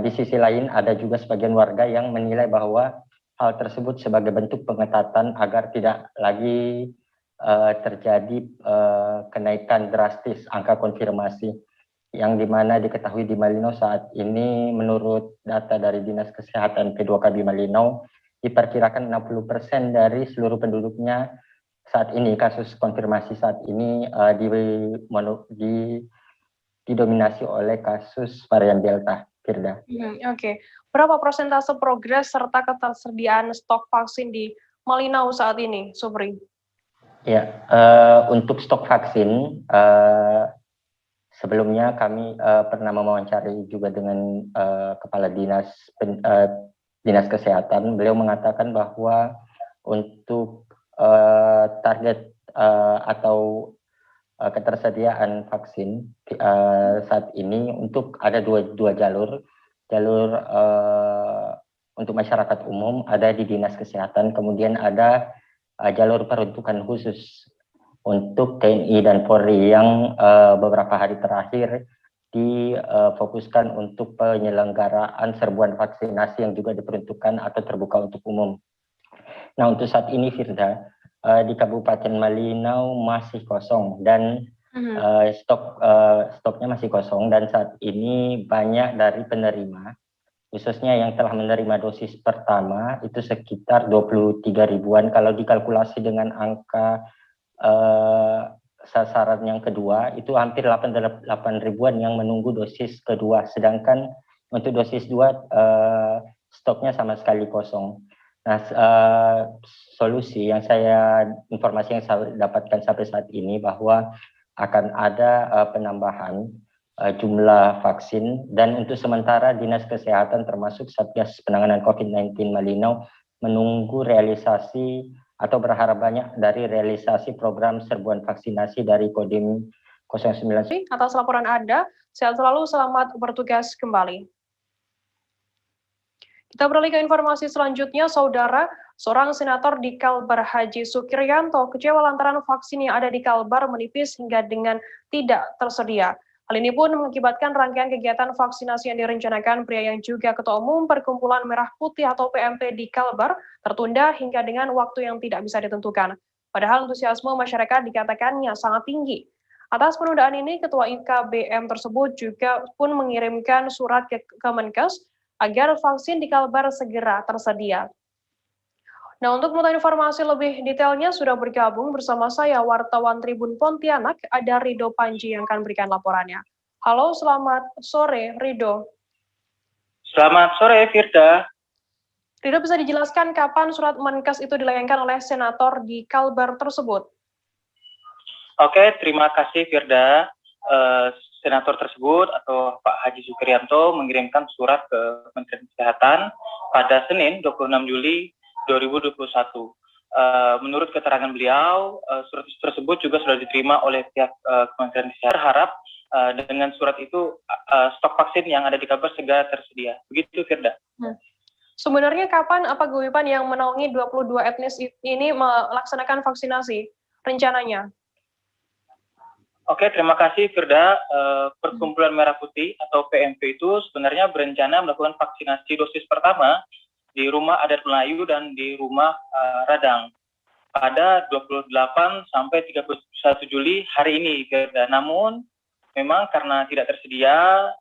Speaker 20: Di sisi lain ada juga sebagian warga yang menilai bahwa hal tersebut sebagai bentuk pengetatan agar tidak lagi terjadi kenaikan drastis angka konfirmasi, yang dimana diketahui di Malinau saat ini menurut data dari Dinas Kesehatan P2KB Malinau diperkirakan 60% dari seluruh penduduknya saat ini kasus konfirmasi saat ini didominasi oleh kasus varian Delta, Firda.
Speaker 1: Oke. Berapa persentase progres serta ketersediaan stok vaksin di Malinau saat ini, Supri?
Speaker 20: Ya, untuk stok vaksin, sebelumnya kami pernah mewawancari juga dengan Kepala Dinas Kesehatan. Beliau mengatakan bahwa untuk target atau ketersediaan vaksin saat ini untuk ada dua jalur untuk masyarakat umum ada di Dinas Kesehatan, kemudian ada jalur peruntukan khusus untuk TNI dan Polri yang beberapa hari terakhir difokuskan untuk penyelenggaraan serbuan vaksinasi yang juga diperuntukkan atau terbuka untuk umum. Nah, untuk saat ini Firda, di Kabupaten Malinau masih kosong dan stoknya masih kosong, dan saat ini banyak dari penerima, khususnya yang telah menerima dosis pertama itu sekitar 23 ribuan. Kalau dikalkulasi dengan angka sasaran yang kedua itu hampir 8 ribuan yang menunggu dosis kedua, sedangkan untuk dosis 2 stoknya sama sekali kosong. Nah, informasi yang saya dapatkan sampai saat ini bahwa akan ada penambahan jumlah vaksin, dan untuk sementara Dinas Kesehatan termasuk Satgas Penanganan COVID-19 Malinau menunggu realisasi atau berharap banyak dari realisasi program serbuan vaksinasi dari Kodim 09.
Speaker 1: Atas laporan Anda, sehat selalu, selamat bertugas kembali. Kita beralih ke informasi selanjutnya, Saudara. Seorang senator di Kalbar, Haji Sukriyanto, kecewa lantaran vaksin yang ada di Kalbar menipis hingga dengan tidak tersedia. Hal ini pun mengakibatkan rangkaian kegiatan vaksinasi yang direncanakan pria yang juga Ketua Umum Perkumpulan Merah Putih atau PMP di Kalbar tertunda hingga dengan waktu yang tidak bisa ditentukan. Padahal antusiasme masyarakat dikatakannya sangat tinggi. Atas penundaan ini, Ketua IKBM tersebut juga pun mengirimkan surat ke Kemenkes agar vaksin di Kalbar segera tersedia. Nah, untuk mengetahui informasi lebih detailnya sudah bergabung bersama saya wartawan Tribun Pontianak, ada Rido Panji yang akan berikan laporannya. Halo, selamat sore Rido.
Speaker 21: Selamat sore Firda.
Speaker 1: Rido, bisa dijelaskan kapan surat Menkes itu dilayangkan oleh senator di Kalbar tersebut?
Speaker 21: Oke, terima kasih Firda. Senator tersebut atau Pak Haji Sukriyanto mengirimkan surat ke Kementerian Kesehatan pada Senin 26 Juli 2021. Menurut keterangan beliau, surat tersebut juga sudah diterima oleh pihak Kementerian Kesehatan. Berharap dengan surat itu stok vaksin yang ada di Kalbar segera tersedia. Begitu, Firda.
Speaker 1: Sebenarnya kapan paguyuban yang menaungi 22 etnis ini melaksanakan vaksinasi rencananya?
Speaker 21: Oke, terima kasih Firda. Perkumpulan Merah Putih atau PMP itu sebenarnya berencana melakukan vaksinasi dosis pertama di rumah adat Melayu dan di rumah Radang pada 28 sampai 31 Juli hari ini, Firda. Namun memang karena tidak tersedia,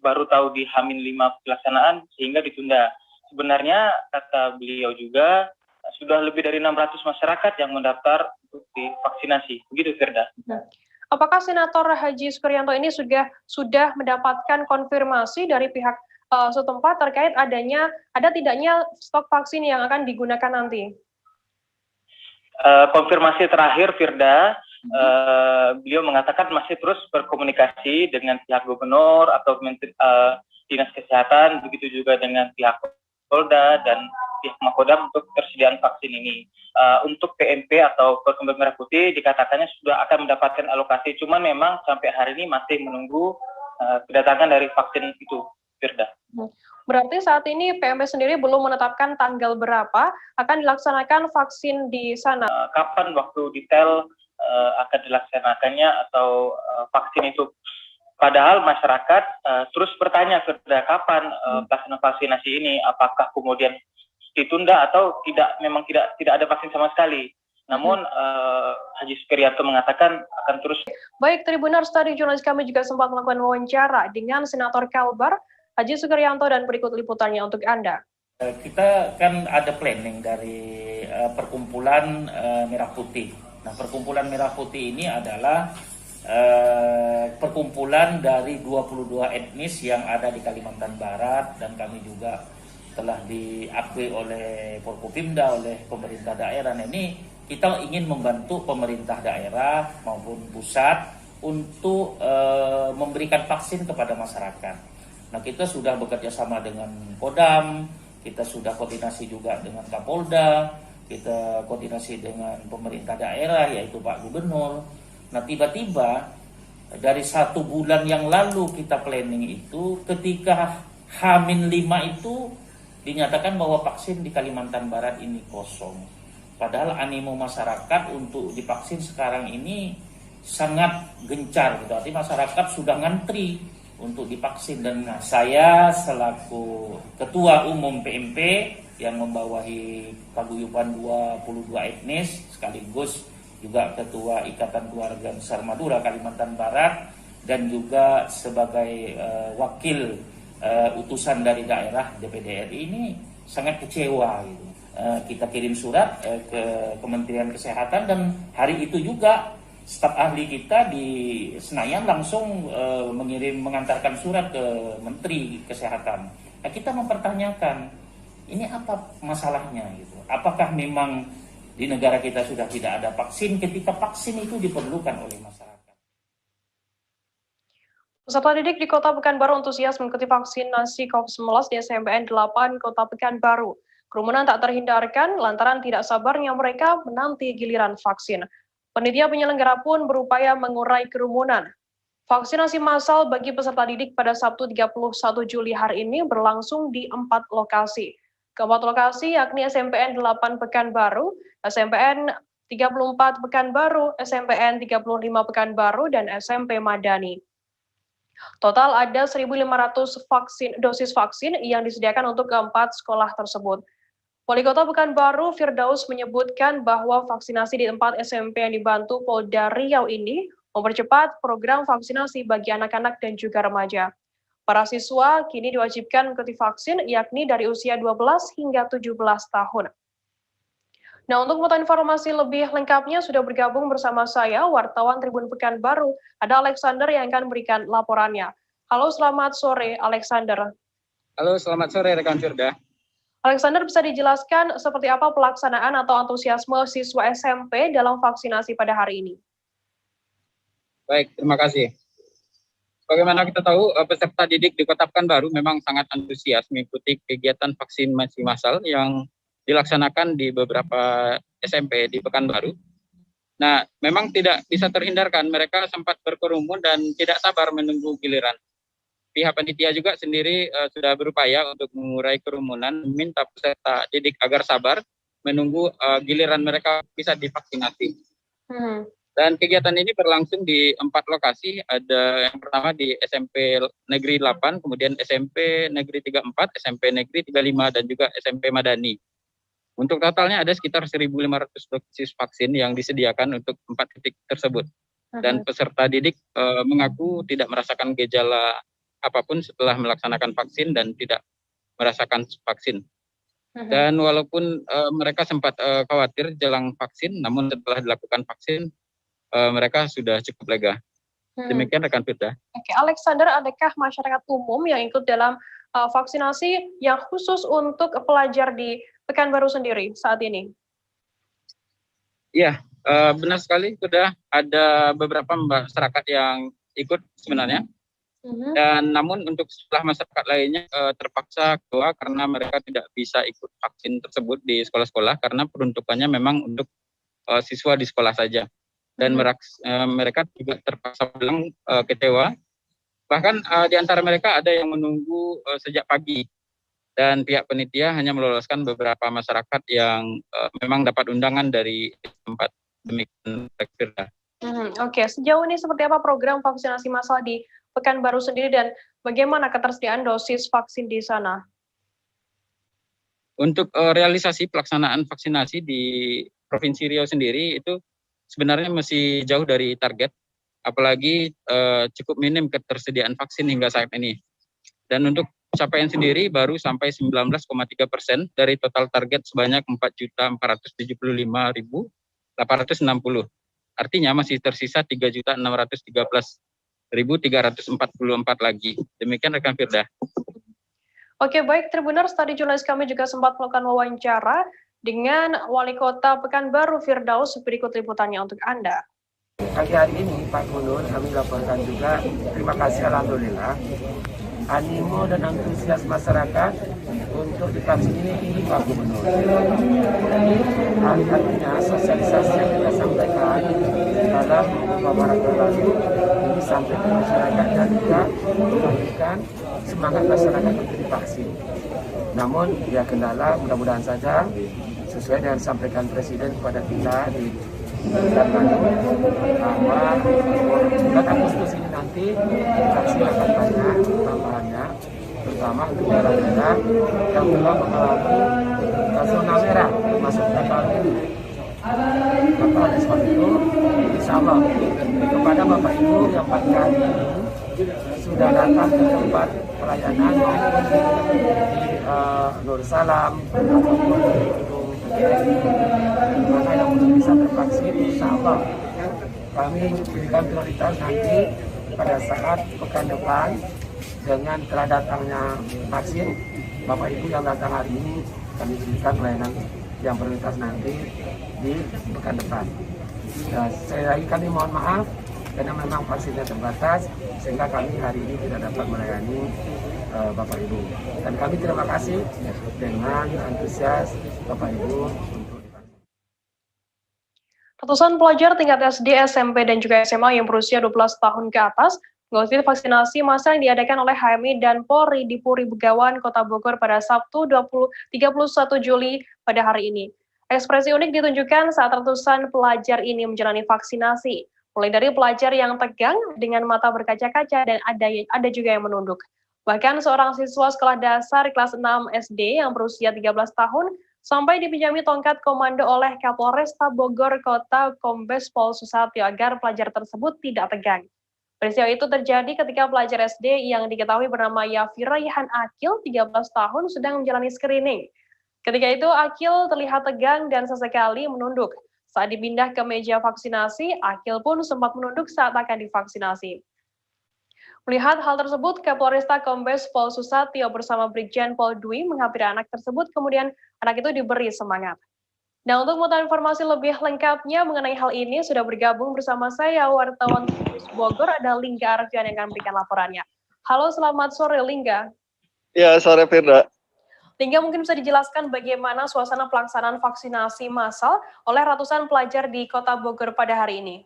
Speaker 21: baru tahu di H-5 pelaksanaan sehingga ditunda. Sebenarnya kata beliau juga sudah lebih dari 600 masyarakat yang mendaftar untuk divaksinasi. Begitu, Firda.
Speaker 1: Apakah Senator Haji Sukriyanto ini sudah mendapatkan konfirmasi dari pihak setempat terkait ada tidaknya stok vaksin yang akan digunakan nanti?
Speaker 21: Konfirmasi terakhir, Firda, beliau mengatakan masih terus berkomunikasi dengan pihak gubernur atau Dinas Kesehatan, begitu juga dengan pihak Polda dan pihak Makodam untuk ketersediaan vaksin ini. Untuk PMP atau Perkumpulan Merah Putih dikatakannya sudah akan mendapatkan alokasi, cuman memang sampai hari ini masih menunggu kedatangan dari vaksin itu, Firda.
Speaker 1: Berarti saat ini PMP sendiri belum menetapkan tanggal berapa akan dilaksanakan vaksin di sana?
Speaker 21: Kapan waktu detail akan dilaksanakannya atau vaksin itu? Padahal masyarakat terus bertanya, Firda, kapan pelaksanaan vaksinasi ini? Apakah kemudian ditunda atau memang tidak ada vaksin sama sekali? Namun Haji Sukriyanto mengatakan akan terus.
Speaker 1: Baik, Tribuners, tadi jurnalis kami juga sempat melakukan wawancara dengan Senator Kalbar Haji Sukriyanto dan berikut liputannya untuk Anda.
Speaker 22: Kita kan ada planning dari Perkumpulan Merah Putih. Nah, Perkumpulan Merah Putih ini adalah perkumpulan dari 22 etnis yang ada di Kalimantan Barat, dan kami juga telah diakui oleh Forkopimda, oleh pemerintah daerah. Nah, ini kita ingin membantu pemerintah daerah maupun pusat untuk memberikan vaksin kepada masyarakat. Nah, kita sudah bekerja sama dengan Kodam, kita sudah koordinasi juga dengan Kapolda, kita koordinasi dengan pemerintah daerah yaitu Pak Gubernur. Nah, tiba-tiba dari 1 bulan yang lalu kita planning itu, ketika H-5 itu dinyatakan bahwa vaksin di Kalimantan Barat ini kosong. Padahal animo masyarakat untuk divaksin sekarang ini sangat gencar gitu. Artinya masyarakat sudah ngantri untuk divaksin, dan saya selaku Ketua Umum PMP yang membawahi paguyuban 22 etnis sekaligus juga Ketua Ikatan Keluarga Besar Madura Kalimantan Barat dan juga sebagai wakil utusan dari daerah DPD RI ini sangat kecewa gitu. Kita kirim surat ke Kementerian Kesehatan, dan hari itu juga staf ahli kita di Senayan langsung mengantarkan surat ke Menteri Kesehatan. Nah, kita mempertanyakan ini apa masalahnya gitu. Apakah memang di negara kita sudah tidak ada vaksin ketika vaksin itu diperlukan oleh masyarakat?
Speaker 1: Peserta didik di Kota Pekanbaru antusias mengikuti vaksinasi COVID-19 di SMPN 8 Kota Pekanbaru. Kerumunan tak terhindarkan lantaran tidak sabarnya mereka menanti giliran vaksin. Panitia penyelenggara pun berupaya mengurai kerumunan. Vaksinasi massal bagi peserta didik pada Sabtu 31 Juli hari ini berlangsung di 4 lokasi. Keempat lokasi yakni SMPN 8 Pekanbaru, SMPN 34 Pekanbaru, SMPN 35 Pekanbaru, dan SMP Madani. Total ada 1.500 dosis vaksin yang disediakan untuk keempat sekolah tersebut. Wali Kota Pekanbaru Firdaus menyebutkan bahwa vaksinasi di 4 SMP yang dibantu Polda Riau ini mempercepat program vaksinasi bagi anak-anak dan juga remaja. Para siswa kini diwajibkan mengikuti vaksin yakni dari usia 12 hingga 17 tahun. Nah, untuk mengetahui informasi lebih lengkapnya sudah bergabung bersama saya wartawan Tribun Pekanbaru, ada Alexander yang akan memberikan laporannya. Halo, selamat sore Alexander.
Speaker 2: Halo, selamat sore rekan Firda.
Speaker 1: Alexander, bisa dijelaskan seperti apa pelaksanaan atau antusiasme siswa SMP dalam vaksinasi pada hari ini?
Speaker 2: Baik, terima kasih. Bagaimana kita tahu, peserta didik di Kota Pekanbaru memang sangat antusias mengikuti kegiatan vaksinasi massal yang dilaksanakan di beberapa SMP di Pekanbaru. Nah, memang tidak bisa terhindarkan, mereka sempat berkerumun dan tidak sabar menunggu giliran. Pihak panitia juga sendiri sudah berupaya untuk mengurai kerumunan, meminta peserta didik agar sabar menunggu giliran mereka bisa divaksinasi. Dan kegiatan ini berlangsung di 4 lokasi, ada yang pertama di SMP Negeri 8, kemudian SMP Negeri 34, SMP Negeri 35, dan juga SMP Madani. Untuk totalnya ada sekitar 1.500 dosis vaksin yang disediakan untuk 4 titik tersebut. Dan peserta didik mengaku tidak merasakan gejala apapun setelah melaksanakan vaksin dan tidak merasakan vaksin. Dan walaupun mereka sempat khawatir jelang vaksin, namun setelah dilakukan vaksin, mereka sudah cukup lega. Demikian rekan Firda.
Speaker 1: Oke, Alexander, adakah masyarakat umum yang ikut dalam vaksinasi yang khusus untuk pelajar di Pekanbaru sendiri saat ini?
Speaker 2: Iya, benar sekali, sudah ada beberapa masyarakat yang ikut sebenarnya. Dan namun untuk setelah masyarakat lainnya terpaksa keluar karena mereka tidak bisa ikut vaksin tersebut di sekolah-sekolah karena peruntukannya memang untuk siswa di sekolah saja. Dan mereka juga terpaksa pulang kecewa. Bahkan di antara mereka ada yang menunggu sejak pagi. Dan pihak panitia hanya meloloskan beberapa masyarakat yang memang dapat undangan dari tempat. Demikian.
Speaker 1: Oke, sejauh ini seperti apa program vaksinasi massal di Pekanbaru sendiri dan bagaimana ketersediaan dosis vaksin di sana?
Speaker 2: Untuk realisasi pelaksanaan vaksinasi di Provinsi Riau sendiri itu sebenarnya masih jauh dari target, apalagi cukup minim ketersediaan vaksin hingga saat ini. Dan untuk capaian sendiri baru sampai 19,3% dari total target sebanyak 4.475.860. Artinya masih tersisa 3.613.344 lagi. Demikian rekan Firda.
Speaker 1: Oke, baik Tribuners, tadi jurnalis kami juga sempat melakukan wawancara dengan Wali Kota Pekanbaru Firdaus. Berikut liputannya untuk Anda.
Speaker 3: Pagi hari ini Pak Gubernur kami laporkan juga terima kasih alhamdulillah animo dan antusias masyarakat untuk divaksin ini tinggi Pak Gubernur. Artinya sosialisasi yang kita sampaikan dalam beberapa lalu ini sampai ke masyarakat dan juga memberikan semangat masyarakat untuk divaksin. Namun ya kendala mudah-mudahan saja sesuai dengan disampaikan Presiden kepada kita di bulan madu bahwa bulan Agustus ini nanti vaksin akan banyak tambahannya, terutama untuk daerah-daerah yang telah mengalami zona merah termasuk Bapak ini. Maka oleh sebab itu, insya Allah kepada Bapak Ibu yang pagi hari ini sudah datang ke tempat pelayanan maupun di Nur Salam ataupun di gedung mana yang belum bisa tervaksin, insya Allah kami berikan prioritas nanti pada saat pekan depan dengan telah datangnya vaksin. Bapak Ibu yang datang hari ini kami berikan pelayanan yang prioritas nanti di pekan depan. Nah, saya lagi kami mohon maaf karena memang vaksinnya terbatas sehingga kami hari ini tidak dapat melayani Bapak Ibu. Dan kami terima kasih dengan antusias Bapak Ibu untuk divaksin.
Speaker 1: Ratusan pelajar tingkat SD, SMP, dan juga SMA yang berusia 12 tahun ke atas mengikuti vaksinasi massal yang diadakan oleh HMI dan Polri di Puri Begawan, Kota Bogor pada Sabtu 31 Juli pada hari ini. Ekspresi unik ditunjukkan saat ratusan pelajar ini menjalani vaksinasi. Mulai dari pelajar yang tegang dengan mata berkaca-kaca dan ada juga yang menunduk. Bahkan seorang siswa sekolah dasar kelas 6 SD yang berusia 13 tahun sampai dipinjami tongkat komando oleh Kapolresta Bogor Kota Kombes Pol Susatyo agar pelajar tersebut tidak tegang. Peristiwa itu terjadi ketika pelajar SD yang diketahui bernama Yafi Raihan Akil, 13 tahun, sedang menjalani screening. Ketika itu, Akil terlihat tegang dan sesekali menunduk. Saat dipindah ke meja vaksinasi, Akil pun sempat menunduk saat akan divaksinasi. Melihat hal tersebut, Kapolresta Kombes Pol Susatyo bersama Brigjen Pol Dwi menghampiri anak tersebut, kemudian anak itu diberi semangat. Nah, untuk mengetahui informasi lebih lengkapnya mengenai hal ini, sudah bergabung bersama saya, wartawan Bogor, ada Lingga Arfian yang akan memberikan laporannya. Halo, selamat sore, Lingga.
Speaker 4: Ya, sore, Firda.
Speaker 1: Lingga, mungkin bisa dijelaskan bagaimana suasana pelaksanaan vaksinasi massal oleh ratusan pelajar di Kota Bogor pada hari ini?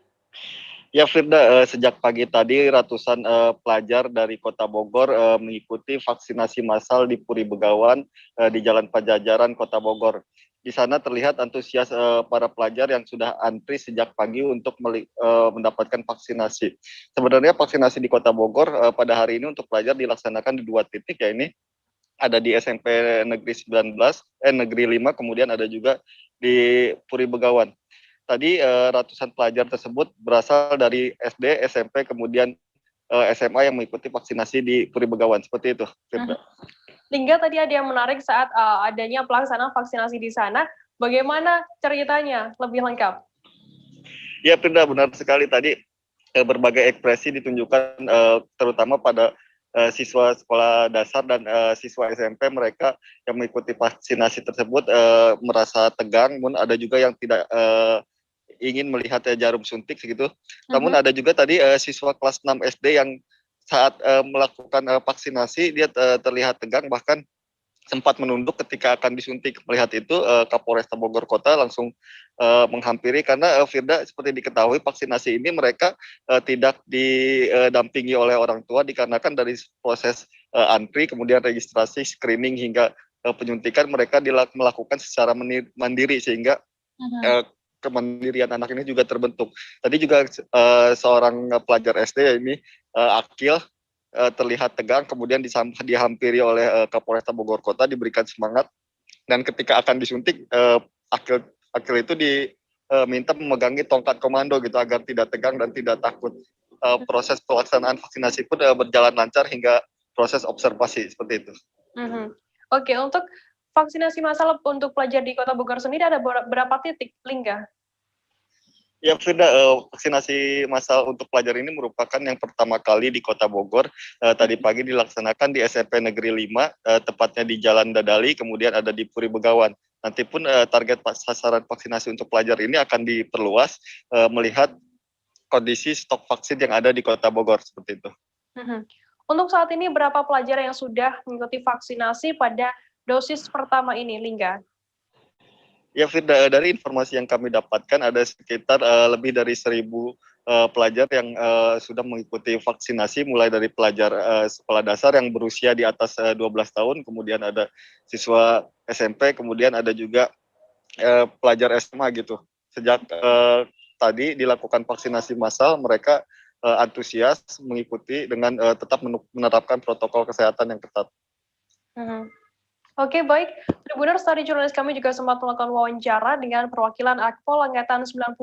Speaker 4: Ya, Firda, sejak pagi tadi ratusan pelajar dari Kota Bogor mengikuti vaksinasi massal di Puri Begawan di Jalan Pajajaran, Kota Bogor. Di sana terlihat antusias para pelajar yang sudah antri sejak pagi untuk mendapatkan vaksinasi. Sebenarnya vaksinasi di Kota Bogor pada hari ini untuk pelajar dilaksanakan di 2 titik, ya ini ada di SMP Negeri 5, kemudian ada juga di Puri Begawan. Tadi ratusan pelajar tersebut berasal dari SD, SMP, kemudian SMA yang mengikuti vaksinasi di Puri Begawan. Seperti itu, Firda.
Speaker 1: Lingga, tadi ada yang menarik saat adanya pelaksanaan vaksinasi di sana. Bagaimana ceritanya? Lebih lengkap.
Speaker 4: Ya, Firda, benar sekali. Tadi berbagai ekspresi ditunjukkan terutama pada siswa sekolah dasar dan siswa SMP mereka yang mengikuti vaksinasi tersebut merasa tegang, namun ada juga yang tidak ingin melihat jarum suntik segitu. Namun ada juga tadi siswa kelas 6 SD yang saat melakukan vaksinasi dia terlihat tegang, bahkan sempat menunduk ketika akan disuntik. Melihat itu Kapolresta Bogor Kota langsung menghampiri karena Firda seperti diketahui vaksinasi ini mereka tidak didampingi oleh orang tua dikarenakan dari proses antri, kemudian registrasi, screening hingga penyuntikan mereka melakukan secara mandiri sehingga kemandirian anak ini juga terbentuk. Tadi juga seorang pelajar SD ini Akil terlihat tegang, kemudian dihampiri oleh Kapolresta Bogor Kota, diberikan semangat, dan ketika akan disuntik Akil itu diminta memegangi tongkat komando gitu agar tidak tegang dan tidak takut. Proses pelaksanaan vaksinasi pun berjalan lancar hingga proses observasi seperti itu.
Speaker 1: Oke, untuk vaksinasi massal untuk pelajar di Kota Bogor sendiri ada berapa titik, Lingga?
Speaker 4: Ya, Frida, vaksinasi massal untuk pelajar ini merupakan yang pertama kali di Kota Bogor. Tadi pagi dilaksanakan di SMP Negeri 5, tepatnya di Jalan Dadali, kemudian ada di Puri Begawan. Nanti pun target sasaran vaksinasi untuk pelajar ini akan diperluas melihat kondisi stok vaksin yang ada di Kota Bogor, seperti itu.
Speaker 1: Untuk saat ini berapa pelajar yang sudah mengikuti vaksinasi pada dosis pertama ini, Lingga?
Speaker 4: Ya, Firda, dari informasi yang kami dapatkan ada sekitar lebih dari 1.000 pelajar yang sudah mengikuti vaksinasi, mulai dari pelajar sekolah dasar yang berusia di atas 12 tahun, kemudian ada siswa SMP, kemudian ada juga pelajar SMA gitu. Sejak tadi dilakukan vaksinasi massal, mereka antusias mengikuti dengan tetap menerapkan protokol kesehatan yang ketat.
Speaker 1: Oke, baik. Tribuners, tadi jurnalis kami juga sempat melakukan wawancara dengan perwakilan Akpol Angkatan 91,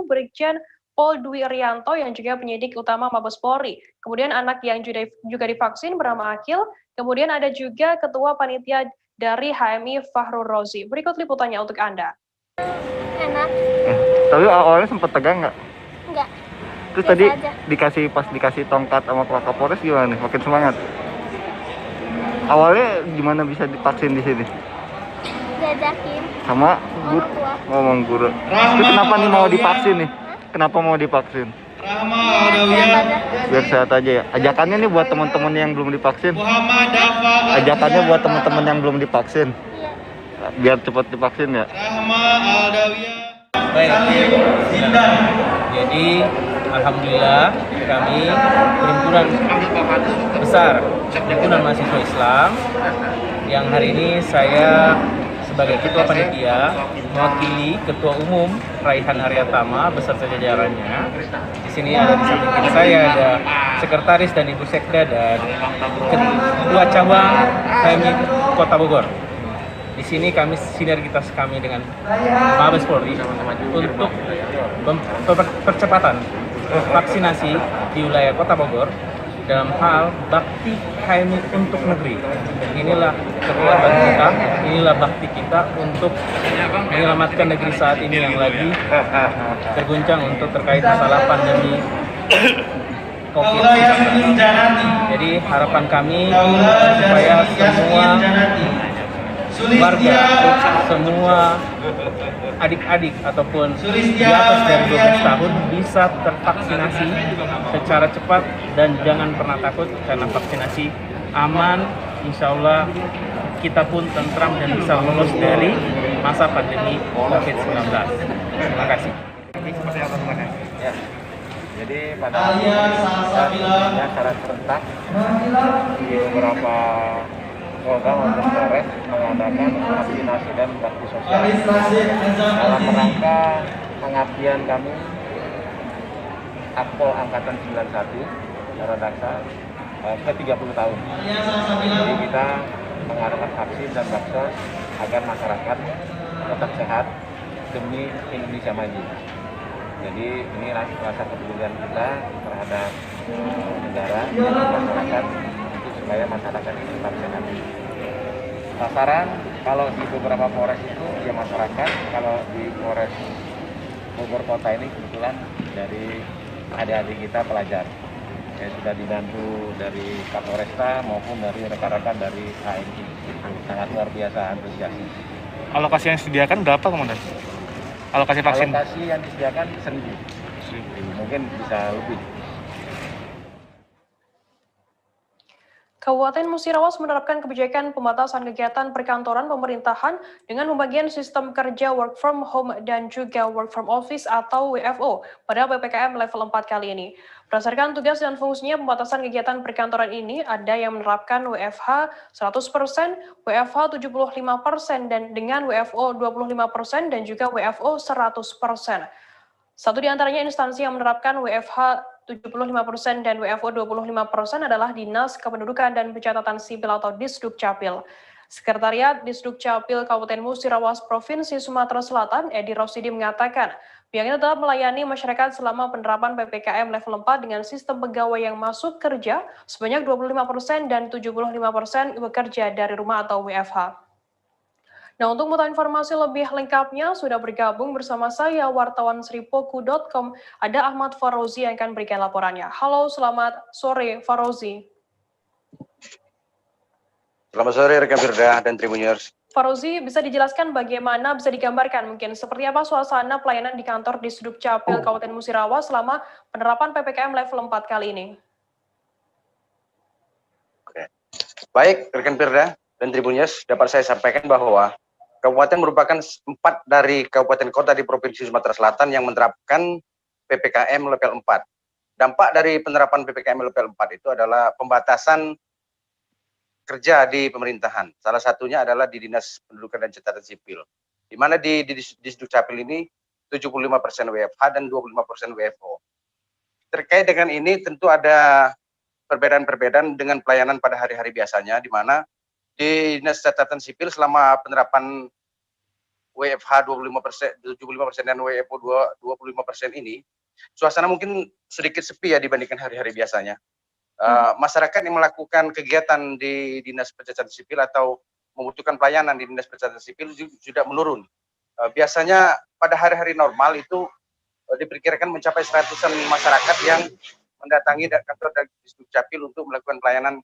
Speaker 1: Brigjen Pol Dwi Rianto yang juga penyidik utama Mabes Polri. Kemudian anak yang juga divaksin bernama Akil. Kemudian ada juga Ketua Panitia dari HMI Fahrul Rozi. Berikut liputannya untuk Anda.
Speaker 5: Enak.
Speaker 6: Tapi awalnya sempat tegang nggak?
Speaker 5: Enggak.
Speaker 6: Terus tadi pas dikasih tongkat sama Pak Kapolres gimana nih? Makin semangat? Awalnya gimana bisa divaksin di sini?
Speaker 5: Diajakin.
Speaker 6: Sama guru? Ngomong guru. Itu kenapa nih mau divaksin nih? Kenapa mau divaksin? Biar sehat aja ya. Ajakannya nih buat teman-teman yang belum divaksin. Ajakannya buat teman-teman yang belum divaksin. Biar cepat divaksin ya.
Speaker 23: Baik. Jadi alhamdulillah kami perhimpunan besar himpunan mahasiswa Islam yang hari ini saya sebagai ketua panitia mewakili ketua umum Raihan Haryatama beserta jajarannya. Di sini ada di samping saya ada sekretaris dan ibu sekda dan ketua cabang HMI Kota Bogor. Di sini kami sinergitas kami dengan Mabes Polri untuk percepatan vaksinasi di wilayah Kota Bogor dalam hal bakti HMI untuk negeri. Inilah kekuatan kita, inilah bakti kita untuk menyelamatkan negeri saat ini yang lagi terguncang untuk terkait masalah pandemi COVID-19. Jadi harapan kami supaya semua warga, semua adik-adik ataupun di atas dari 12 tahun bisa tervaksinasi secara cepat dan jangan pernah takut karena vaksinasi aman, insya Allah kita pun tentram dan bisa lolos dari masa pandemi COVID-19. Terima kasih.
Speaker 6: Ya. Jadi pada saat secara serentak di beberapa Polda maupun Polres mengadakan vaksinasi dan bakti sosial dalam rangka pengabdian kami Akpol Angkatan 91 secara dasar ke 30 tahun. Jadi kita mengadakan vaksin dan baksos agar masyarakat tetap sehat demi Indonesia maju. Jadi ini rasa kepedulian kita terhadap negara dan masyarakat supaya masyarakat ini tetap sehat. Sasaran kalau di beberapa Polres itu ya masyarakat, kalau di Polres Bogor Kota ini kebetulan dari adik-adik kita pelajar. Ya, sudah dibantu dari Kapolresta maupun dari rekan-rekan dari HMI. Sangat luar biasa antusiasnya.
Speaker 8: Alokasi yang disediakan berapa, Komandan? Alokasi vaksin?
Speaker 6: Alokasi yang disediakan 1.000. Mungkin bisa lebih.
Speaker 1: Kabupaten Musirawas menerapkan kebijakan pembatasan kegiatan perkantoran pemerintahan dengan pembagian sistem kerja work from home dan juga work from office atau WFO pada PPKM level 4 kali ini. Berdasarkan tugas dan fungsinya pembatasan kegiatan perkantoran ini, ada yang menerapkan WFH 100%, WFH 75%, dan dengan WFO 25% dan juga WFO 100%. Satu di antaranya instansi yang menerapkan WFH 75% dan WFO 25% adalah Dinas Kependudukan dan Pencatatan Sipil atau Disdukcapil. Sekretariat Disdukcapil Kabupaten Musirawas Provinsi Sumatera Selatan, Edi Rosidi mengatakan, pihaknya tetap melayani masyarakat selama penerapan PPKM level 4 dengan sistem pegawai yang masuk kerja sebanyak 25% dan 75% bekerja dari rumah atau WFH. Nah, untuk mengetahui informasi lebih lengkapnya, sudah bergabung bersama saya, wartawan Sripoku.com, ada Ahmad Farozi yang akan berikan laporannya. Halo, selamat sore, Farozi.
Speaker 24: Selamat sore, rekan Firda dan Tribuners.
Speaker 1: Farozi, bisa dijelaskan bagaimana, bisa digambarkan mungkin, seperti apa suasana pelayanan di kantor Disdukcapil Kabupaten Musirawas selama penerapan PPKM level 4 kali ini?
Speaker 24: Oke. Baik, rekan Firda dan Tribuners, dapat saya sampaikan bahwa Kabupaten merupakan 4 dari kabupaten kota di Provinsi Sumatera Selatan yang menerapkan PPKM level 4. Dampak dari penerapan PPKM level 4 itu adalah pembatasan kerja di pemerintahan. Salah satunya adalah di Dinas Pendudukan dan Catatan Sipil. Di mana di Disdukcapil ini 75% WFH dan 25% WFO. Terkait dengan ini tentu ada perbedaan-perbedaan dengan pelayanan pada hari-hari biasanya, di mana di Dinas Catatan Sipil selama penerapan WFH 25%, 75% dan WFO 25% ini, suasana mungkin sedikit sepi ya dibandingkan hari-hari biasanya. Masyarakat yang melakukan kegiatan di Dinas Catatan Sipil atau membutuhkan pelayanan di Dinas Catatan Sipil sudah menurun. Biasanya pada hari-hari normal itu diperkirakan mencapai 100-an masyarakat yang mendatangi kantor Dukcapil untuk melakukan pelayanan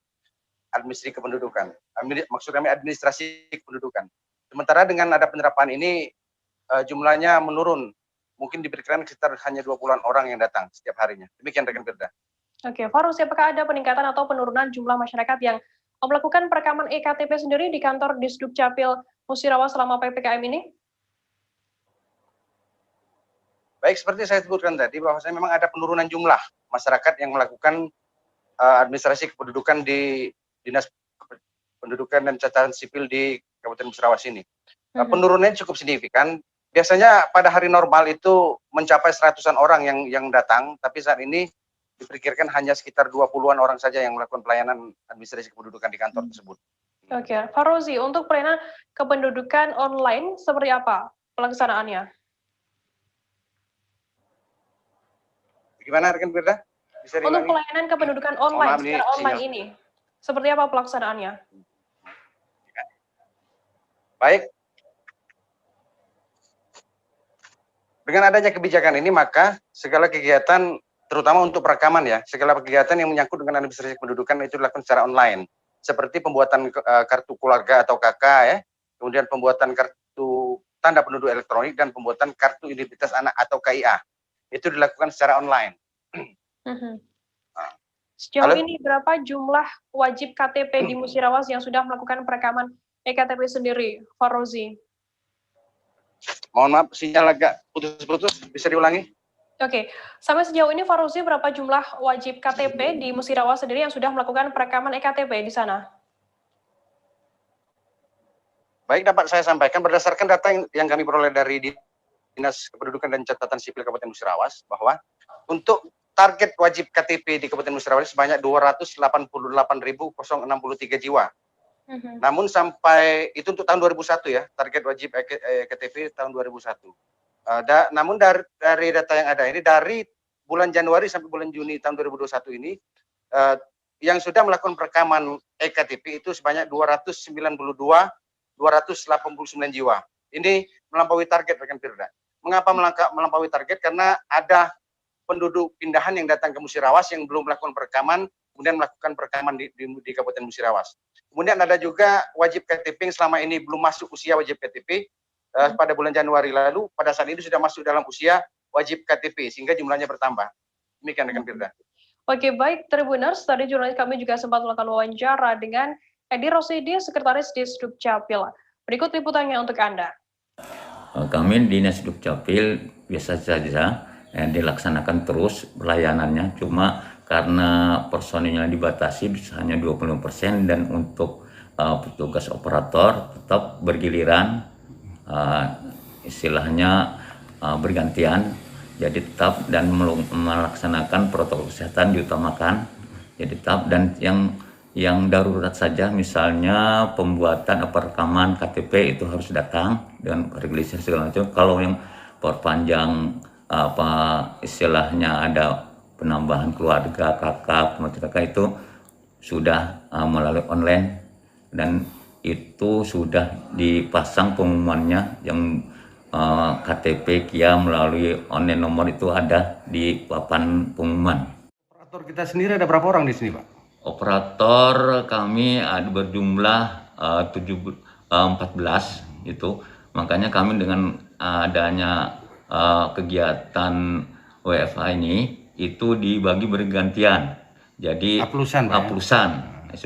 Speaker 24: administrasi kependudukan. Maksud kami administrasi kependudukan. Sementara dengan ada penerapan ini jumlahnya menurun. Mungkin diperkirakan sekitar hanya 20-an orang yang datang setiap harinya. Demikian rekan Firda.
Speaker 1: Oke, Farus, apakah ada peningkatan atau penurunan jumlah masyarakat yang melakukan perekaman EKTP sendiri di kantor Disdukcapil Musirawas selama PPKM ini?
Speaker 24: Baik, seperti saya sebutkan tadi, bahwasanya memang ada penurunan jumlah masyarakat yang melakukan administrasi kependudukan di Dinas Pendudukan dan Catatan Sipil di Kabupaten Musirawas ini. Penurunannya cukup signifikan. Biasanya pada hari normal itu mencapai 100-an orang yang datang, tapi saat ini diperkirakan hanya sekitar 20-an orang saja yang melakukan pelayanan administrasi kependudukan di kantor tersebut.
Speaker 1: Oke, Farozi, untuk pelayanan kependudukan online seperti apa pelaksanaannya?
Speaker 24: Gimana rekan Firda?
Speaker 1: Untuk pelayanan kependudukan online secara online ini, seperti apa pelaksanaannya?
Speaker 24: Baik. Dengan adanya kebijakan ini, maka segala kegiatan, terutama untuk perekaman ya, segala kegiatan yang menyangkut dengan administrasi kependudukan itu dilakukan secara online. Seperti pembuatan kartu keluarga atau KK ya, kemudian pembuatan kartu tanda penduduk elektronik dan pembuatan kartu identitas anak atau KIA. Itu dilakukan secara online.
Speaker 1: Sejauh ini berapa jumlah wajib KTP di Musirawas yang sudah melakukan perekaman EKTP sendiri, Farozi?
Speaker 24: Mohon maaf, sinyal agak putus-putus, bisa diulangi?
Speaker 1: Oke, sampai sejauh ini Farozi berapa jumlah wajib KTP di Musirawas sendiri yang sudah melakukan perekaman EKTP di sana?
Speaker 24: Baik, dapat saya sampaikan berdasarkan data yang kami peroleh dari Dinas Kependudukan dan Catatan Sipil Kabupaten Musirawas, bahwa untuk target wajib KTP di Kabupaten Musirawas sebanyak 288.063 jiwa. Namun sampai itu untuk tahun 2001 ya, target wajib KTP tahun 2001. Namun dari data yang ada ini, dari bulan Januari sampai bulan Juni tahun 2021 ini, yang sudah melakukan perekaman EKTP itu sebanyak 292.289 jiwa. Ini melampaui target rekan Firda. Mengapa melampaui target? Karena ada penduduk pindahan yang datang ke Musirawas yang belum melakukan perekaman, kemudian melakukan perekaman di Kabupaten Musirawas. Kemudian ada juga wajib KTP yang selama ini belum masuk usia wajib KTP, pada bulan Januari lalu, pada saat ini sudah masuk dalam usia wajib KTP, sehingga jumlahnya bertambah. Demikian rekan Firda.
Speaker 1: Oke, baik Tribuners, tadi jurnalis kami juga sempat melakukan wawancara dengan Edi Rosidi, Sekretaris Disdukcapil. Berikut liputannya untuk Anda.
Speaker 7: Kami Dinas Dukcapil biasa saja dilaksanakan terus pelayanannya, cuma karena personilnya dibatasi hanya 20% dan untuk petugas operator tetap bergiliran, istilahnya bergantian, jadi tetap dan melaksanakan protokol kesehatan diutamakan, jadi tetap. Dan yang darurat saja, misalnya pembuatan perekaman KTP itu harus datang dengan regulasi segala macam. Kalau yang perpanjang istilahnya ada penambahan keluarga, kakak, kakak itu sudah melalui online dan itu sudah dipasang pengumumannya yang KTP KIA melalui online nomor itu ada di papan pengumuman.
Speaker 24: Operator kita sendiri ada berapa orang di sini, Pak?
Speaker 7: Operator kami ada berjumlah 14 itu, makanya kami dengan adanya kegiatan WFH ini itu dibagi bergantian, jadi aplusan